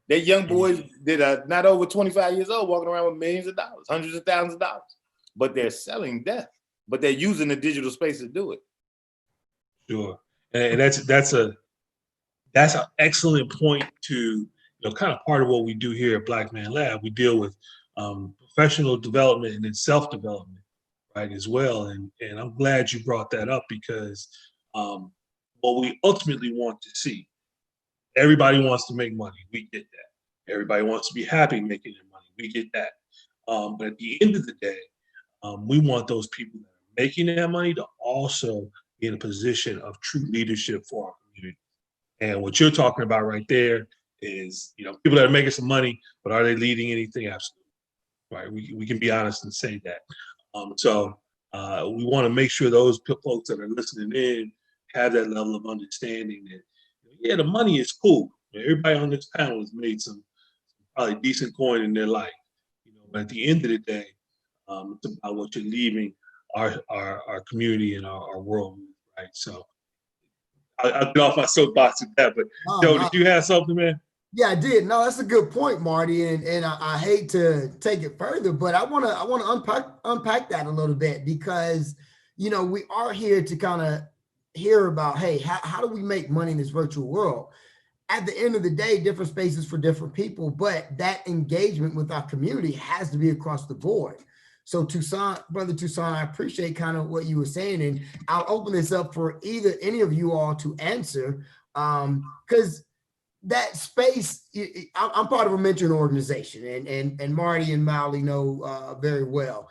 They're young boys that are not over 25 years old, walking around with millions of dollars, hundreds of thousands of dollars, but they're selling death. but they're using the digital space to do it. Sure, and that's an excellent point to kind of part of what we do here at Black Man Lab. We deal with professional development and then self-development, right, as well. And I'm glad you brought that up because what we ultimately want to see, everybody wants to make money. We get that. Everybody wants to be happy making their money. We get that. But at the end of the day, we want those people that are making that money to also be in a position of true leadership for our community. And what you're talking about right there is, people that are making some money, but are they leading anything? Absolutely. Right. We can be honest and say that. So we want to make sure those folks that are listening in have that level of understanding that, yeah, the money is cool. Everybody on this panel has made some probably decent coin in their life. But at the end of the day, it's about what you're leaving our community and our world with, right? So I'll get off my soapbox with that. But Joe, did you have something, man? Yeah, I did. No, that's a good point, Marty. And I hate to take it further, but I want to unpack that a little bit because, we are here to kind of hear about, hey, how do we make money in this virtual world? At the end of the day, different spaces for different people, but that engagement with our community has to be across the board. So Brother Toussaint, I appreciate kind of what you were saying, and I'll open this up for any of you all to answer, because that space, I'm part of a mentoring organization, and Marty and Molly know very well,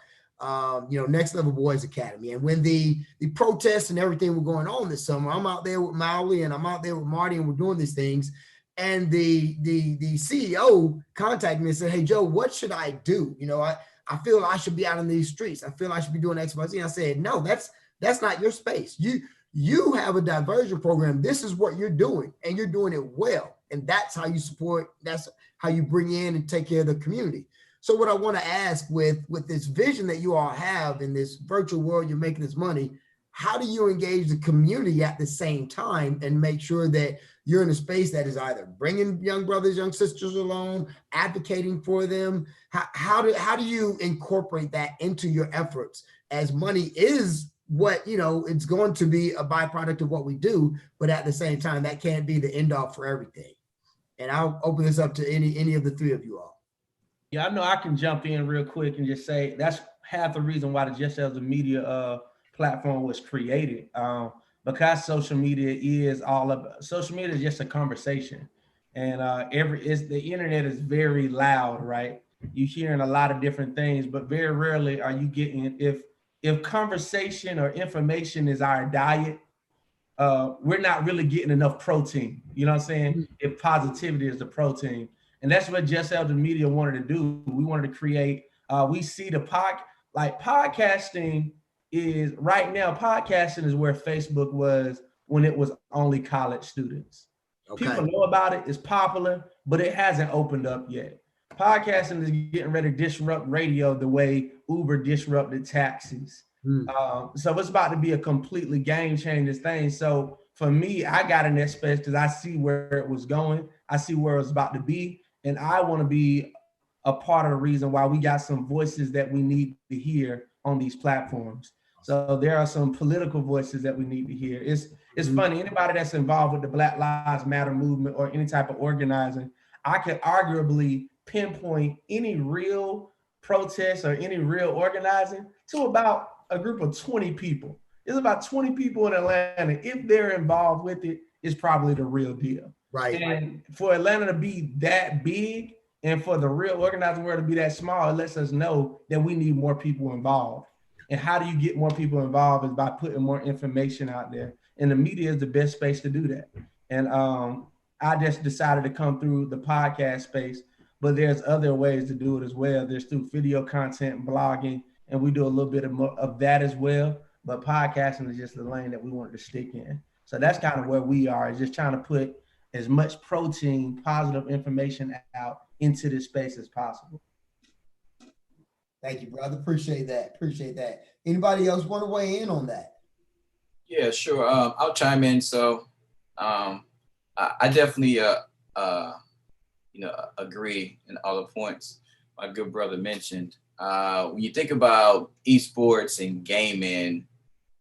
Next Level Boys Academy. And when the protests and everything were going on this summer, I'm out there with Molly and I'm out there with Marty, and we're doing these things. And the CEO contacted me and said, "Hey, Joe, what should I do? I feel I should be out in these streets. I feel I should be doing X, Y, Z." And I said, "No, that's not your space. You have a diversion program. This is what you're doing, and you're doing it well. And that's how you support, that's how you bring in and take care of the community." So what I want to ask with this vision that you all have in this virtual world, you're making this money, how do you engage the community at the same time and make sure that you're in a space that is either bringing young brothers, young sisters along, advocating for them? How do you incorporate that into your efforts, as money is what, it's going to be a byproduct of what we do, but at the same time, that can't be the end all for everything. And I'll open this up to any of the three of you all. Yeah, I know I can jump in real quick and just say that's half the reason why the Just as a Media platform was created. Because social media is just a conversation, and the internet is very loud, right? You're hearing a lot of different things, but very rarely are you getting, if conversation or information is our diet, we're not really getting enough protein. You know what I'm saying? If positivity is the protein. And that's what Just as a Media wanted to do. We wanted to create, we see podcasting is right now, podcasting is where Facebook was when it was only college students. Okay. People know about it, it's popular, but it hasn't opened up yet. Podcasting is getting ready to disrupt radio the way Uber disrupted taxis. So it's about to be a completely game-changing thing. So for me, I got in that space because I see where it was going. I see where it's about to be. And I want to be a part of the reason why we got some voices that we need to hear on these platforms. So there are some political voices that we need to hear. It's funny, anybody that's involved with the Black Lives Matter movement or any type of organizing, I could arguably pinpoint any real protest or any real organizing to about a group of 20 people. There's about 20 people in Atlanta. If they're involved with it, it's probably the real deal. Right. And for Atlanta to be that big and for the real organizing world to be that small, it lets us know that we need more people involved. And how do you get more people involved is by putting more information out there. And the media is the best space to do that. And I just decided to come through the podcast space, but there's other ways to do it as well. There's through video content and blogging, and we do a little bit of that as well. But podcasting is just the lane that we wanted to stick in. So that's kind of where we are, is just trying to put as much protein, positive information out into this space as possible. Thank you, brother. Appreciate that. Anybody else want to weigh in on that? Yeah, sure. I'll chime in. So I definitely agree in all the points my good brother mentioned. When you think about esports and gaming,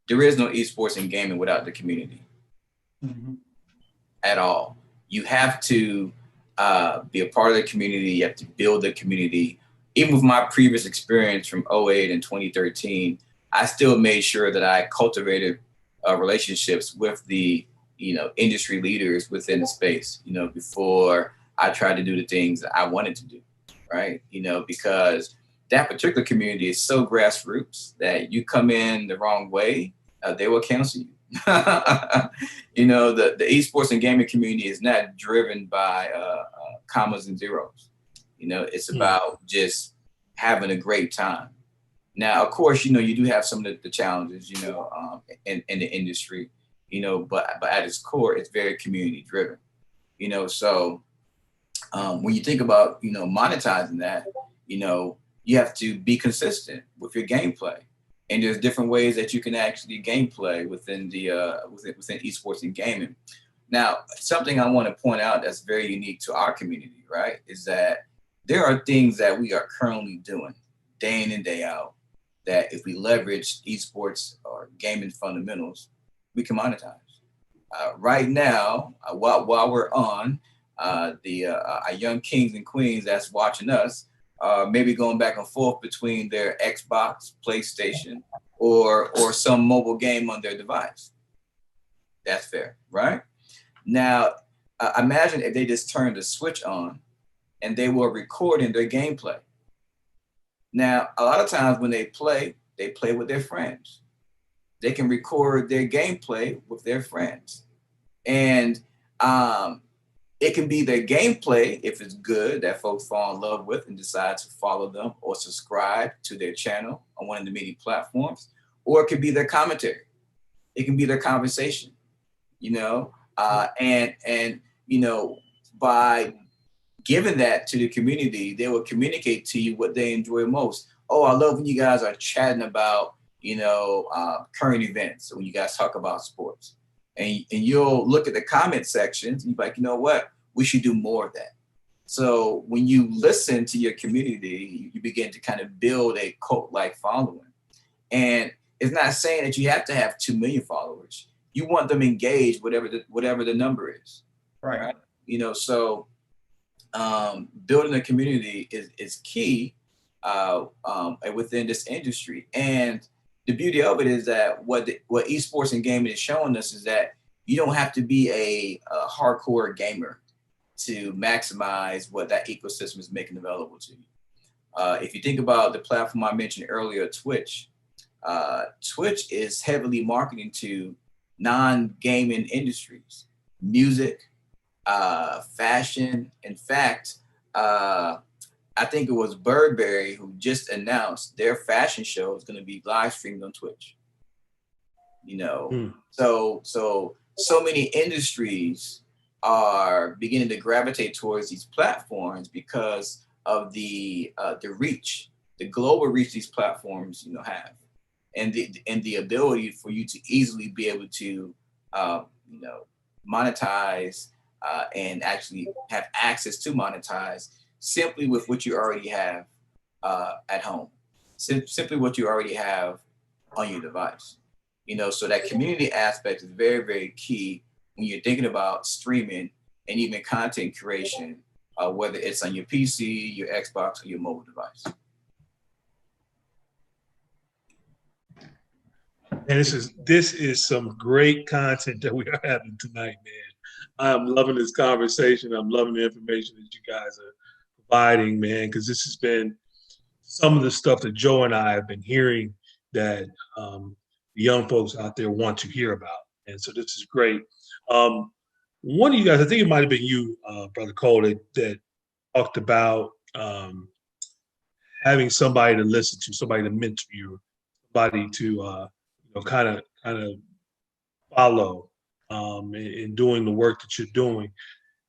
there is no esports and gaming without the community at all. You have to be a part of the community. You have to build the community. Even with my previous experience from 2008 and 2013, I still made sure that I cultivated relationships with the, industry leaders within the space, before I tried to do the things that I wanted to do, right? Because that particular community is so grassroots that you come in the wrong way, they will cancel you. The esports and gaming community is not driven by commas and zeros. It's about just having a great time. Now, of course, you do have some of the challenges, in the industry, but at its core, it's very community driven, so when you think about, monetizing that, you have to be consistent with your gameplay. And there's different ways that you can actually gameplay within the within esports and gaming. Now, something I want to point out that's very unique to our community, right, is that there are things that we are currently doing day in and day out that if we leverage esports or gaming fundamentals, we can monetize. Right now, while we're on, our young kings and queens that's watching us, maybe going back and forth between their Xbox, PlayStation, or some mobile game on their device. That's fair, right? Now, imagine if they just turned the switch on and they were recording their gameplay. Now, a lot of times when they play with their friends. They can record their gameplay with their friends. And it can be their gameplay, if it's good, that folks fall in love with and decide to follow them or subscribe to their channel on one of the many platforms, or it could be their commentary. It can be their conversation, and by giving that to the community, they will communicate to you what they enjoy most. Oh, I love when you guys are chatting about, current events, when you guys talk about sports. And you'll look at the comment sections and you're like, you know what, we should do more of that. So when you listen to your community, you begin to kind of build a cult-like following. And it's not saying that you have to have 2 million followers. You want them engaged, whatever the number is. Right? So building a community is key within this industry. And the beauty of it is that what esports and gaming is showing us is that you don't have to be a hardcore gamer to maximize what that ecosystem is making available to you. If you think about the platform I mentioned earlier, Twitch is heavily marketing to non-gaming industries, music, fashion. In fact, I think it was Burberry who just announced their fashion show is going to be live streamed on Twitch. So many industries are beginning to gravitate towards these platforms because of the reach, the global reach these platforms have, and the ability for you to easily be able to monetize and actually have access to monetize simply with what you already have at home, simply what you already have on your device. So that community aspect is very, very key when you're thinking about streaming and even content creation, whether it's on your PC, your Xbox, or your mobile device. And this is some great content that we are having tonight, man. I'm loving this conversation. I'm loving the information that you guys are providing, man, because this has been some of the stuff that Joe and I have been hearing that the young folks out there want to hear about. And so this is great. One of you guys, I think it might have been you, Brother Cole, that talked about having somebody to listen to, somebody to mentor you, somebody to kind of follow in doing the work that you're doing.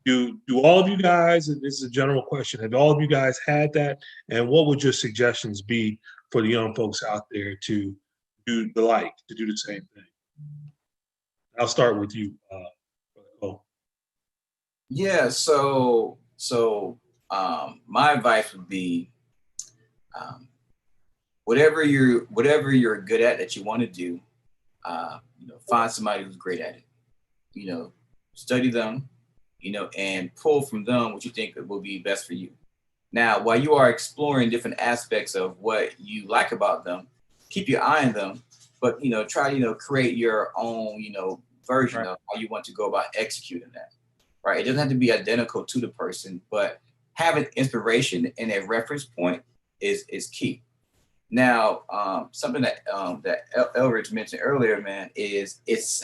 Do all of you guys, and this is a general question, have all of you guys had that? And what would your suggestions be for the young folks out there to do the same thing? I'll start with you, Cole. Yeah, so my advice would be whatever you're good at that you want to do, find somebody who's great at it. Study them, and pull from them what you think will be best for you. Now, while you are exploring different aspects of what you like about them, keep your eye on them, but try to create your own version of how you want to go about executing that. Right? It doesn't have to be identical to the person, but having inspiration and a reference point is key. Now, something that Eldredge mentioned earlier, man, is it's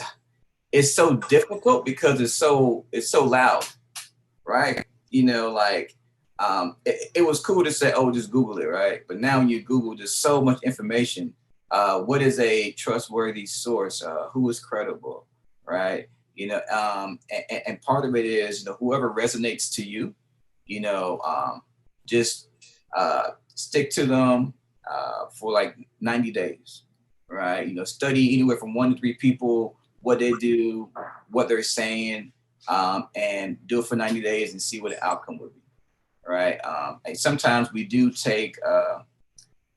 so difficult because it's so loud, right? It was cool to say, oh, just Google it, right? But now when you Google, there's so much information. What is a trustworthy source? Who is credible, right? And part of it is, whoever resonates to you, just stick to them for like 90 days, right? Study anywhere from 1 to 3 people, what they do, what they're saying, and do it for 90 days and see what the outcome will be, right? And sometimes we do take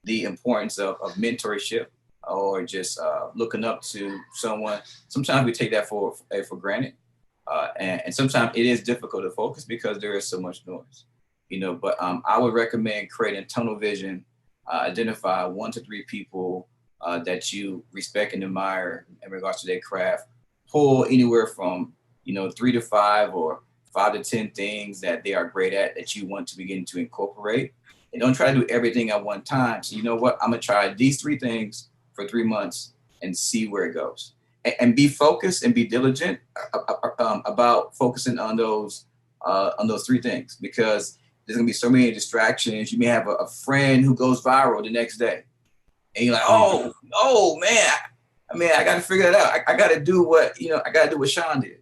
the importance of mentorship or just looking up to someone. Sometimes we take that for granted. And sometimes it is difficult to focus because there is so much noise, but I would recommend creating tunnel vision, identify 1 to 3 people that you respect and admire in regards to their craft, pull anywhere from, 3 to 5 or 5 to 10 things that they are great at that you want to begin to incorporate, and don't try to do everything at one time. So you know what, I'm gonna try these 3 things for 3 months and see where it goes. And be focused and be diligent about focusing on those 3 things, because there's gonna be so many distractions. You may have a friend who goes viral the next day, and you're like, oh man, I got to figure that out. I got to do what I got to do what Sean did,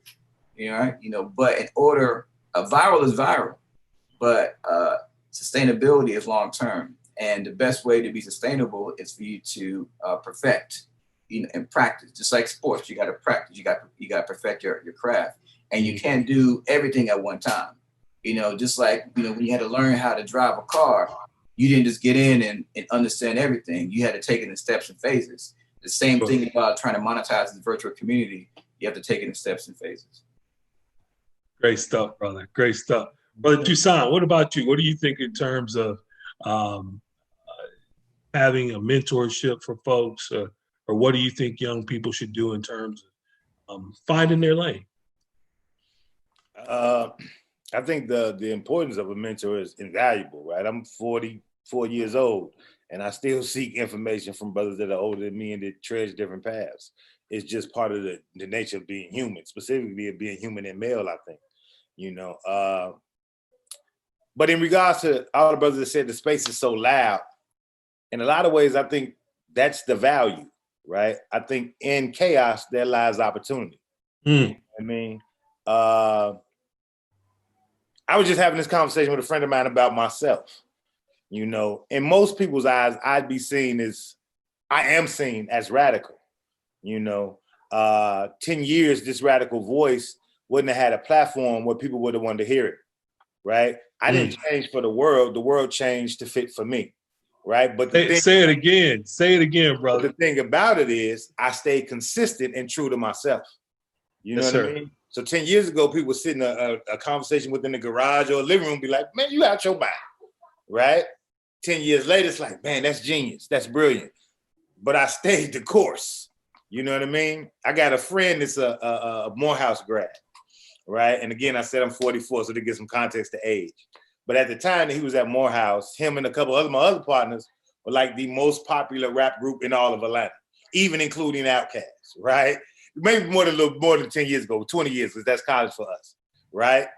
right? But in order, viral is viral, but sustainability is long term, and the best way to be sustainable is for you to perfect, and practice. Just like sports, you got to practice. You got to perfect your craft, and you can't do everything at one time. Just like when you had to learn how to drive a car, you didn't just get in and understand everything. You had to take it in steps and phases. The same thing about trying to monetize the virtual community. You have to take it in steps and phases. Great stuff, brother. Great stuff. Brother Toussaint, what about you? What do you think in terms of having a mentorship for folks, or what do you think young people should do in terms of finding their lane? I think the importance of a mentor is invaluable, right? I'm 44 years old, and I still seek information from brothers that are older than me and that tread different paths. It's just part of the nature of being human, specifically of being human and male, I think, But in regards to all the brothers that said the space is so loud, in a lot of ways, I think that's the value, right? I think in chaos, there lies opportunity. I was just having this conversation with a friend of mine about myself. In most people's eyes, I am seen as radical. 10 years, this radical voice wouldn't have had a platform where people would have wanted to hear it, right? I didn't change for the world changed to fit for me, right? But say it again, brother. The thing about it is I stayed consistent and true to myself. You know what I mean? So 10 years ago, people were sitting a conversation within the garage or a living room, be like, man, you out your mind, right? 10 years later, it's like, man, that's genius. That's brilliant. But I stayed the course. You know what I mean? I got a friend that's a Morehouse grad, right? And again, I said I'm 44, so to get some context to age. But at the time that he was at Morehouse, him and a couple of my other partners were like the most popular rap group in all of Atlanta, even including Outkast, right? Maybe more than 10 years ago, 20 years, because that's college for us, right?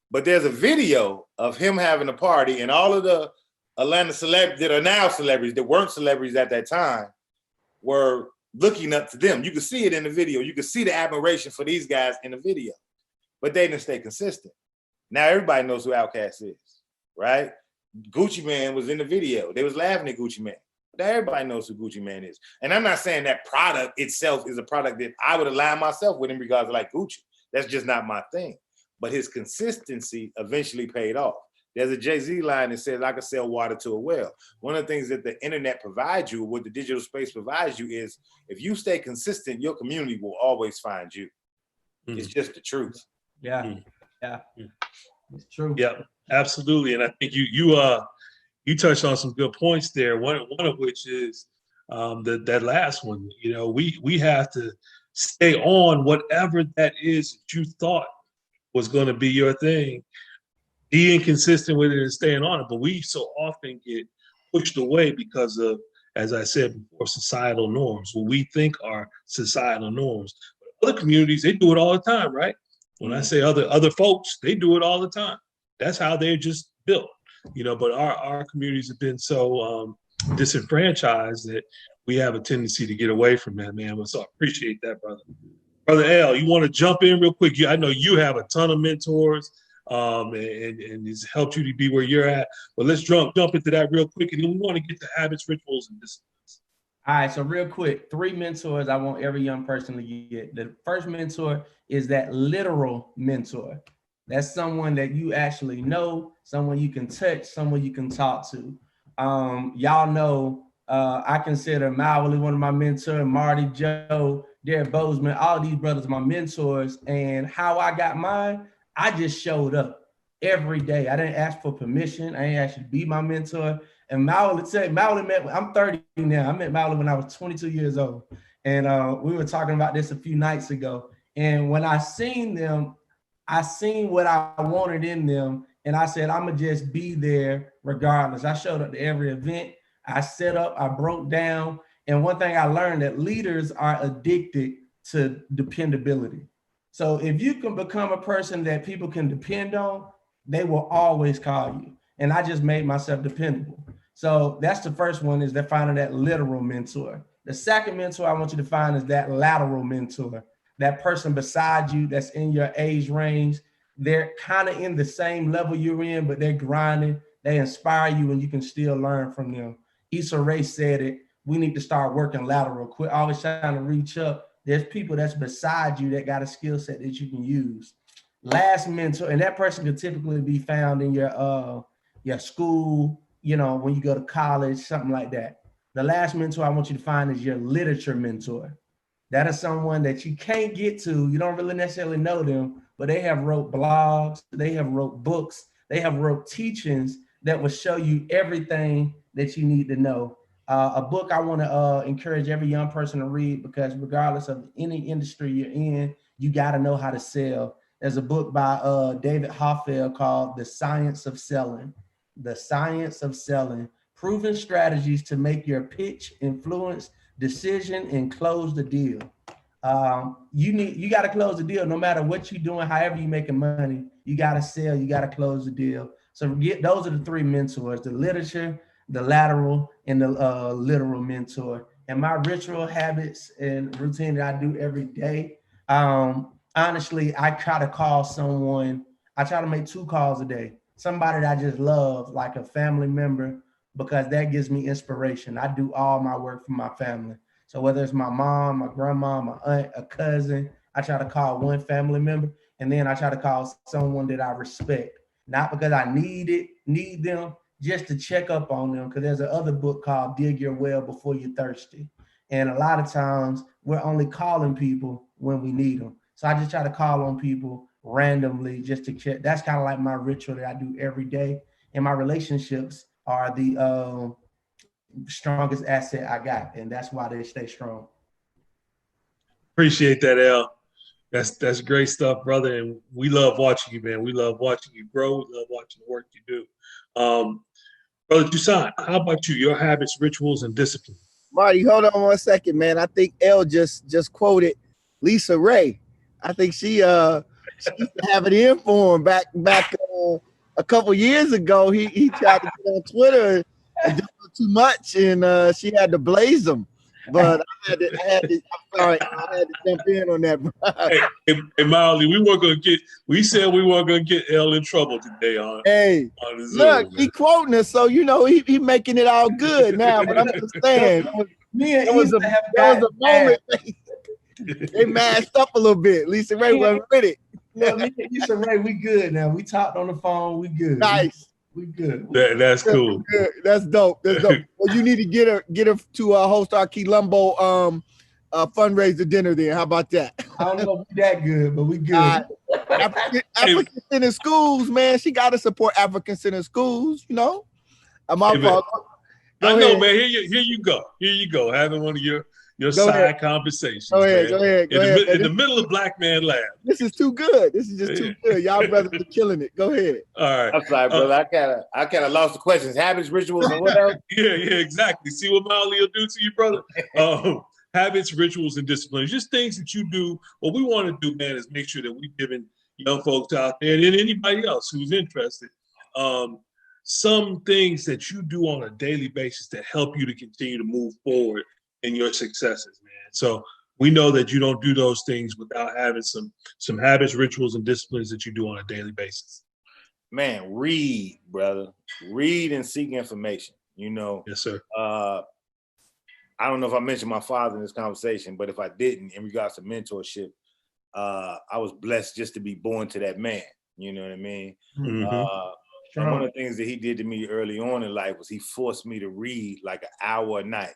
But there's a video of him having a party, and all of the Atlanta celebrities that are now celebrities, that weren't celebrities at that time, were looking up to them. You can see it in the video. You can see the admiration for these guys in the video, but they didn't stay consistent. Now everybody knows who Outkast is, right? Gucci Mane was in the video. They was laughing at Gucci Mane. But everybody knows who Gucci Mane is. And I'm not saying that product itself is a product that I would align myself with in regards to like Gucci. That's just not my thing. But his consistency eventually paid off. There's a Jay-Z line that says, I can sell water to a well. One of the things that the internet provides you, what the digital space provides you is, if you stay consistent, your community will always find you. It's just the truth. Yeah. It's true. Yeah, absolutely. And I think you touched on some good points there. One of which is that last one. You know, we have to stay on whatever that is that you thought was going to be your thing. Being consistent with it and staying on it. But we so often get pushed away because of, as I said before, societal norms, what we think are societal norms. But other communities, they do it all the time, right? When I say other folks, they do it all the time. That's how they're just built, you know. But our communities have been so disenfranchised that we have a tendency to get away from that, man. So I appreciate that, brother. Brother L, you want to jump in real quick? I know you have a ton of mentors, and it's helped you to be where you're at. But let's jump into that real quick, and then we want to get to habits, rituals, and disciplines. All right, so real quick, 3 mentors I want every young person to get. The first mentor is that literal mentor. That's someone that you actually know, someone you can touch, someone you can talk to. Y'all know I consider Mowley one of my mentors, Marty, Joe, Derek Bozeman, all these brothers are my mentors. And how I got mine, I just showed up every day. I didn't ask for permission. I didn't ask you to be my mentor. And Mowley met, I'm 30 now. I met Mowley when I was 22 years old. And we were talking about this a few nights ago. And when I seen them, I seen what I wanted in them. And I said, I'm gonna just be there regardless. I showed up to every event. I set up, I broke down. And one thing I learned, that leaders are addicted to dependability. So if you can become a person that people can depend on, they will always call you. And I just made myself dependable. So that's the first one, is that finding that literal mentor. The second mentor I want you to find is that lateral mentor, that person beside you that's in your age range. They're kind of in the same level you're in, but they're grinding. They inspire you and you can still learn from them. Issa Rae said it, we need to start working lateral. Quit always trying to reach up. There's people that's beside you that got a skill set that you can use. Last mentor, and that person could typically be found in your school, you know, when you go to college, something like that. The last mentor I want you to find is your literature mentor. That is someone that you can't get to. You don't really necessarily know them, but they have wrote blogs, they have wrote books, they have wrote teachings that will show you everything that you need to know. A book I want to encourage every young person to read, because regardless of any industry you're in, you got to know how to sell. There's a book by David Hoffeld called The Science of Selling. The Science of Selling, proven strategies to make your pitch, influence, decision, and close the deal. You got to close the deal no matter what you're doing, however you're making money. You got to sell, you got to close the deal. So those are the 3 mentors: the literature, the lateral, and the literal mentor. And my ritual, habits, and routine that I do every day, honestly, I try to call someone. I try to make 2 calls a day. Somebody that I just love, like a family member, because that gives me inspiration. I do all my work for my family. So whether it's my mom, my grandma, my aunt, a cousin, I try to call one family member, and then I try to call someone that I respect. Not because I need them, just to check up on them. Because there's another book called Dig Your Well Before You're Thirsty. And a lot of times we're only calling people when we need them. So I just try to call on people randomly just to check. That's kind of like my ritual that I do every day. And my relationships are the strongest asset I got. And that's why they stay strong. Appreciate that, L. That's great stuff, brother. And we love watching you, man. We love watching you grow. We love watching the work you do. Brother Toussaint, how about you? Your habits, rituals, and discipline. Marty, hold on one second, man. I think L just quoted Lisa Ray. I think she used to have it in for him back a couple years ago. He tried to get on Twitter and do too much, and she had to blaze him. But I had to jump in on that. Hey, Miley, we said we weren't gonna get L in trouble today on the Zoom, look, man. he quoting us, so you know he making it all good now. But I'm just saying, there was a moment they masked up a little bit. Lisa Ray wasn't with it. Look, me and Lisa Ray, we good now. We talked on the phone. We good. Nice. We good. That's cool. Good. That's dope. That's dope. Well, you need to get her to host our Columbo fundraiser dinner then. How about that? I don't know if we that good, but we good. African Center Schools, man. She got to support African Center Schools, you know. My fault. I know, man. Here you go. Here you go. Having one of your side conversations. Go ahead. In the middle of Black Man Lab. This is too good. This is just too good. Y'all brothers are killing it. Go ahead. All right. I'm sorry, brother. I kind of lost the questions. Habits, rituals, and what else? Yeah, exactly. See what Molly will do to you, brother? Habits, rituals, and disciplines. Just things that you do. What we want to do, man, is make sure that we've given young folks out there and anybody else who's interested some things that you do on a daily basis that help you to continue to move forward in your successes, man. So we know that you don't do those things without having some habits, rituals, and disciplines that you do on a daily basis. Man, read, brother. Read and seek information. You know. Yes, sir. I don't know if I mentioned my father in this conversation, but if I didn't, in regards to mentorship, I was blessed just to be born to that man. You know what I mean? Mm-hmm. And one of the things that he did to me early on in life was he forced me to read like an hour a night,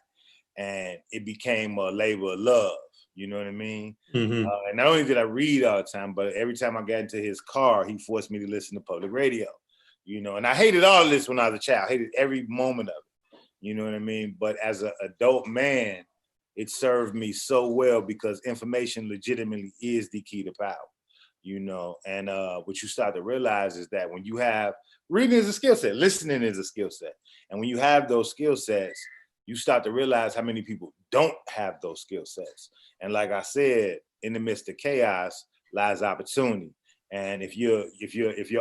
and it became a labor of love. You know what I mean? Mm-hmm. And not only did I read all the time, but every time I got into his car, he forced me to listen to public radio. You know, and I hated all of this when I was a child. I hated every moment of it. You know what I mean? But as an adult man, it served me so well because information legitimately is the key to power. You know, and what you start to realize is that when you have reading is a skill set, listening is a skill set. And when you have those skill sets, you start to realize how many people don't have those skill sets. And like I said, in the midst of chaos lies opportunity. And if you're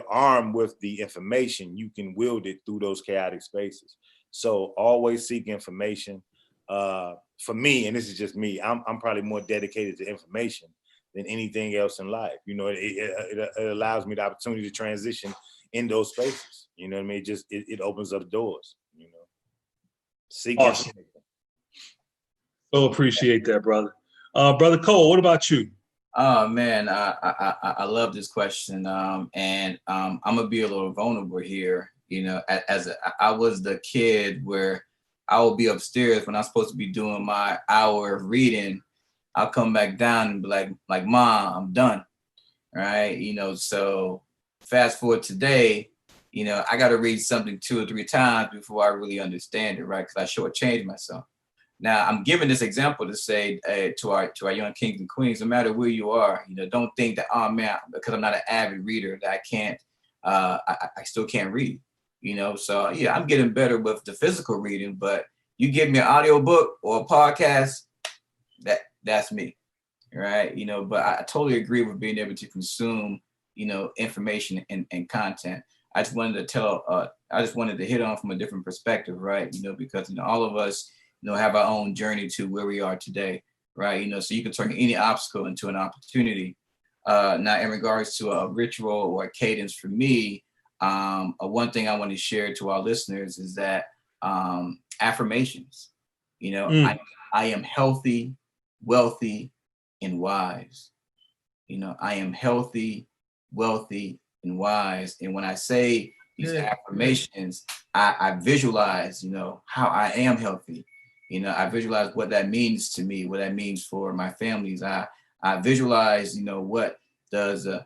armed with the information, you can wield it through those chaotic spaces. So always seek information. For me, and this is just me, I'm probably more dedicated to information than anything else in life. You know, it allows me the opportunity to transition in those spaces. You know what I mean? It opens up doors, you know. Seek awesome. So appreciate that, brother. Brother Cole, what about you? Oh man, I love this question. And I'm gonna be a little vulnerable here. You know, I was the kid where I will be upstairs when I'm supposed to be doing my hour of reading. I'll come back down and be like, Mom, I'm done. Right? You know, so fast forward today, you know, I got to read something 2 or 3 times before I really understand it, right? Because I shortchange myself. Now, I'm giving this example to say to our young kings and queens, no matter where you are, you know, don't think that, oh man, because I'm not an avid reader, that I can't, I still can't read, you know? So yeah, I'm getting better with the physical reading, but you give me an audio book or a podcast, that's me, right? You know, but I totally agree with being able to consume, you know, information and content. I just wanted to hit on from a different perspective, right? You know, because, you know, all of us, you know, have our own journey to where we are today, right? You know, so you can turn any obstacle into an opportunity. Now, in regards to a ritual or a cadence for me, one thing I want to share to our listeners is that affirmations, you know, I am healthy, wealthy, and wise. You know, I am healthy, wealthy, and wise. And when I say these affirmations, I visualize, you know, how I am healthy. You know, I visualize what that means to me, what that means for my families. I visualize, you know, what does the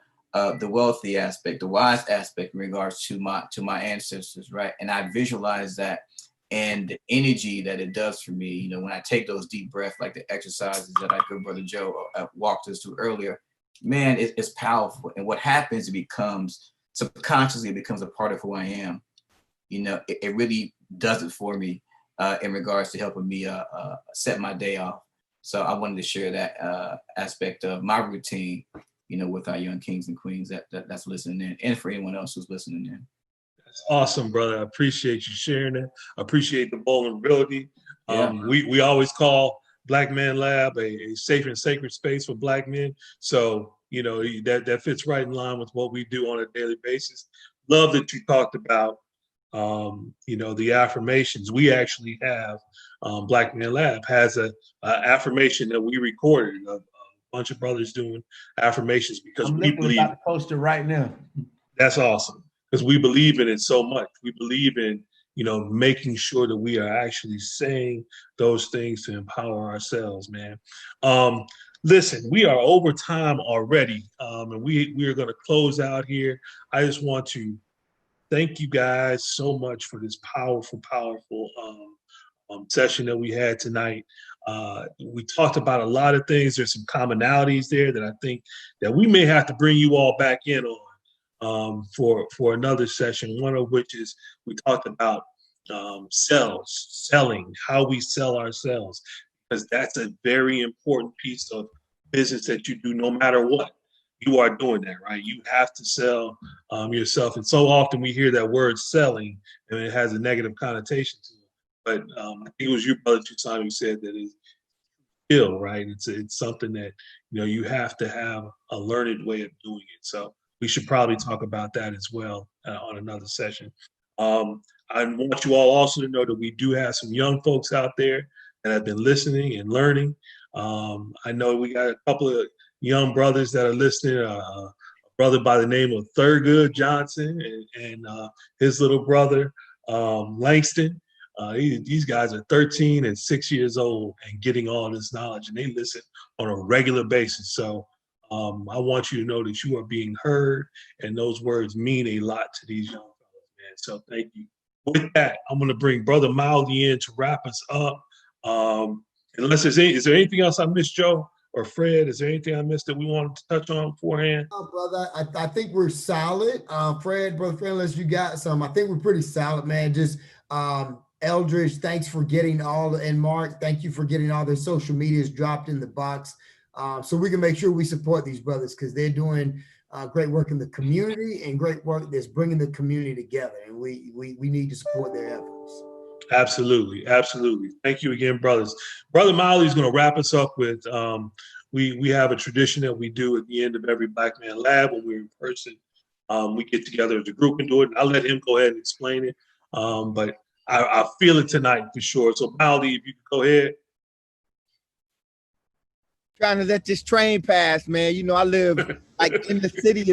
wealthy aspect, the wise aspect in regards to my ancestors, right? And I visualize that and the energy that it does for me, you know, when I take those deep breaths, like the exercises that our good brother Joe walked us through earlier, man, it's powerful. And what happens, it becomes subconsciously, it becomes a part of who I am. You know, it really does it for me in regards to helping me set my day off. So I wanted to share that aspect of my routine, you know, with our young kings and queens that's listening in, and for anyone else who's listening in. That's awesome, brother. I appreciate you sharing that. I appreciate the vulnerability. We always call Black Man Lab a safe and sacred space for Black men. So, you know, that fits right in line with what we do on a daily basis. Love that you talked about, you know, the affirmations. We actually have, Black Man Lab has a affirmation that we recorded, a bunch of brothers doing affirmations because we believe. I'm about to post it right now. That's awesome. because we believe in it so much. We believe in, making sure that we are actually saying those things to empower ourselves, man. Listen, we are over time already, and we are going to close out here. I just want to thank you guys so much for this powerful session that we had tonight. We talked about a lot of things. There's some commonalities there that I think that we may have to bring you all back in on for another session. One of which is we talked about selling, how we sell ourselves, because that's a very important piece of business that you do no matter what. You are doing that, right? You have to sell yourself. And so often we hear that word selling and it has a negative connotation to it. But I think it was you, Brother Toussaint, who said that it's skill, right? It's something that, you have to have a learned way of doing it. So we should probably talk about that as well on another session. I want you all also to know that we do have some young folks out there that have been listening and learning. I know we got a couple of young brothers that are listening, a brother by the name of Thurgood Johnson and his little brother, Langston. These guys are 13 and 6 years old and getting all this knowledge, and they listen on a regular basis. So I want you to know that you are being heard, and those words mean a lot to these young fellows, man. So thank you. With that, I'm going to bring Brother Mowley in to wrap us up. Unless is there anything else I missed, Joe or Fred? Is there anything I missed that we wanted to touch on beforehand? No, brother, I think we're solid. Brother Fred, unless you got some, I think we're pretty solid, man. Just Eldredge, thanks for getting and Mark, thank you for getting all their social medias dropped in the box, so we can make sure we support these brothers, because they're doing great work in the community and great work that's bringing the community together, and we need to support their efforts. Absolutely. Thank you again, brothers. Brother Mowley is going to wrap us up with, we have a tradition that we do at the end of every Black Man Lab when we're in person. We get together as a group and do it. And I'll let him go ahead and explain it. But I feel it tonight for sure. So Mowley, if you could go ahead. Trying to let this train pass, man. I live like in the city,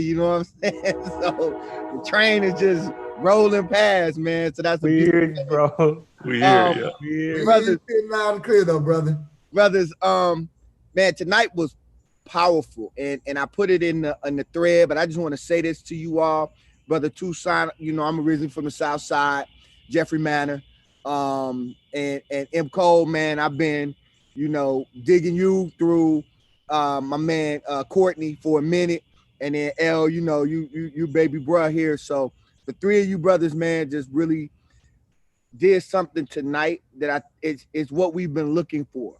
you know what I'm saying? So the train is just rolling past, man. So that's weird, bro. We hear you. Brothers, loud and clear though, brother. Brothers, man, tonight was powerful, and I put it in the thread, but I just want to say this to you all, Brother Toussaint. I'm originally from the South Side, Jeffrey Manor, and M. Cole, man. I've been, digging you through my man Courtney for a minute, and then L, you baby bruh here. So the three of you brothers, man, just really did something tonight that it's what we've been looking for.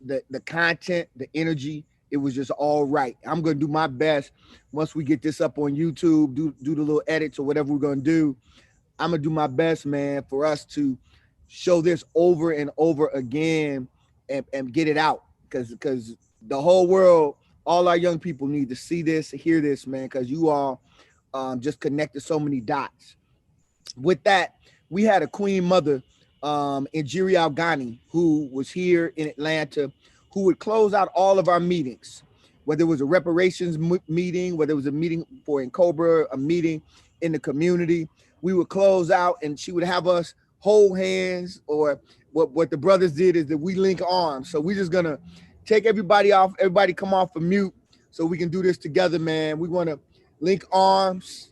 The content, the energy, it was just all right. I'm gonna do my best once we get this up on YouTube, do the little edits or whatever we're gonna do. I'm gonna do my best, man, for us to show this over and over again and get it out, because the whole world, all our young people need to see this, hear this, man, because you all just connected so many dots. With that, we had a queen mother, Injiri Alghani, who was here in Atlanta, who would close out all of our meetings, whether it was a reparations meeting, whether it was a meeting for Cobra, a meeting in the community. We would close out and she would have us hold hands, or what the brothers did is that we link arms. So we're just gonna take everybody off, everybody come off of mute so we can do this together, man. We wanna link arms.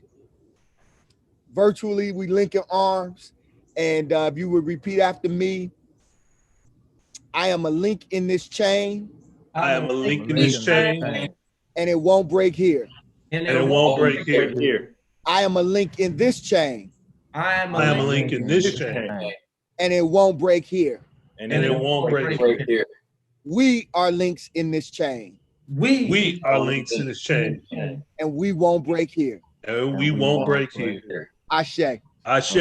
Virtually, we link your arms. And if you would repeat after me, I am a link in this chain. I am a link in this chain. And it won't break here. And it won't break here. I am a link in this chain. I am a link in this chain. And it won't break here. And it won't break here. We are links in this chain. We are links in this chain. And we won't break here. And we won't break here. Ashe. Ashe.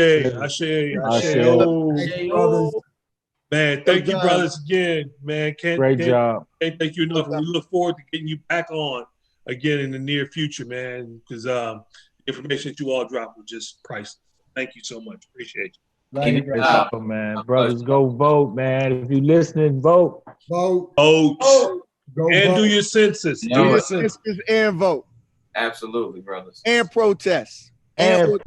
Man, thank you, brothers, again. Man, great job. Can't thank you enough. We look forward to getting you back on again in the near future, man, because the information that you all dropped was just priceless. Thank you so much. Appreciate you. Man. Brothers, go vote, man. If you're listening, vote. Vote. Vote. Go and vote. Do your census. Do your census and vote. Absolutely, brothers. and protest. And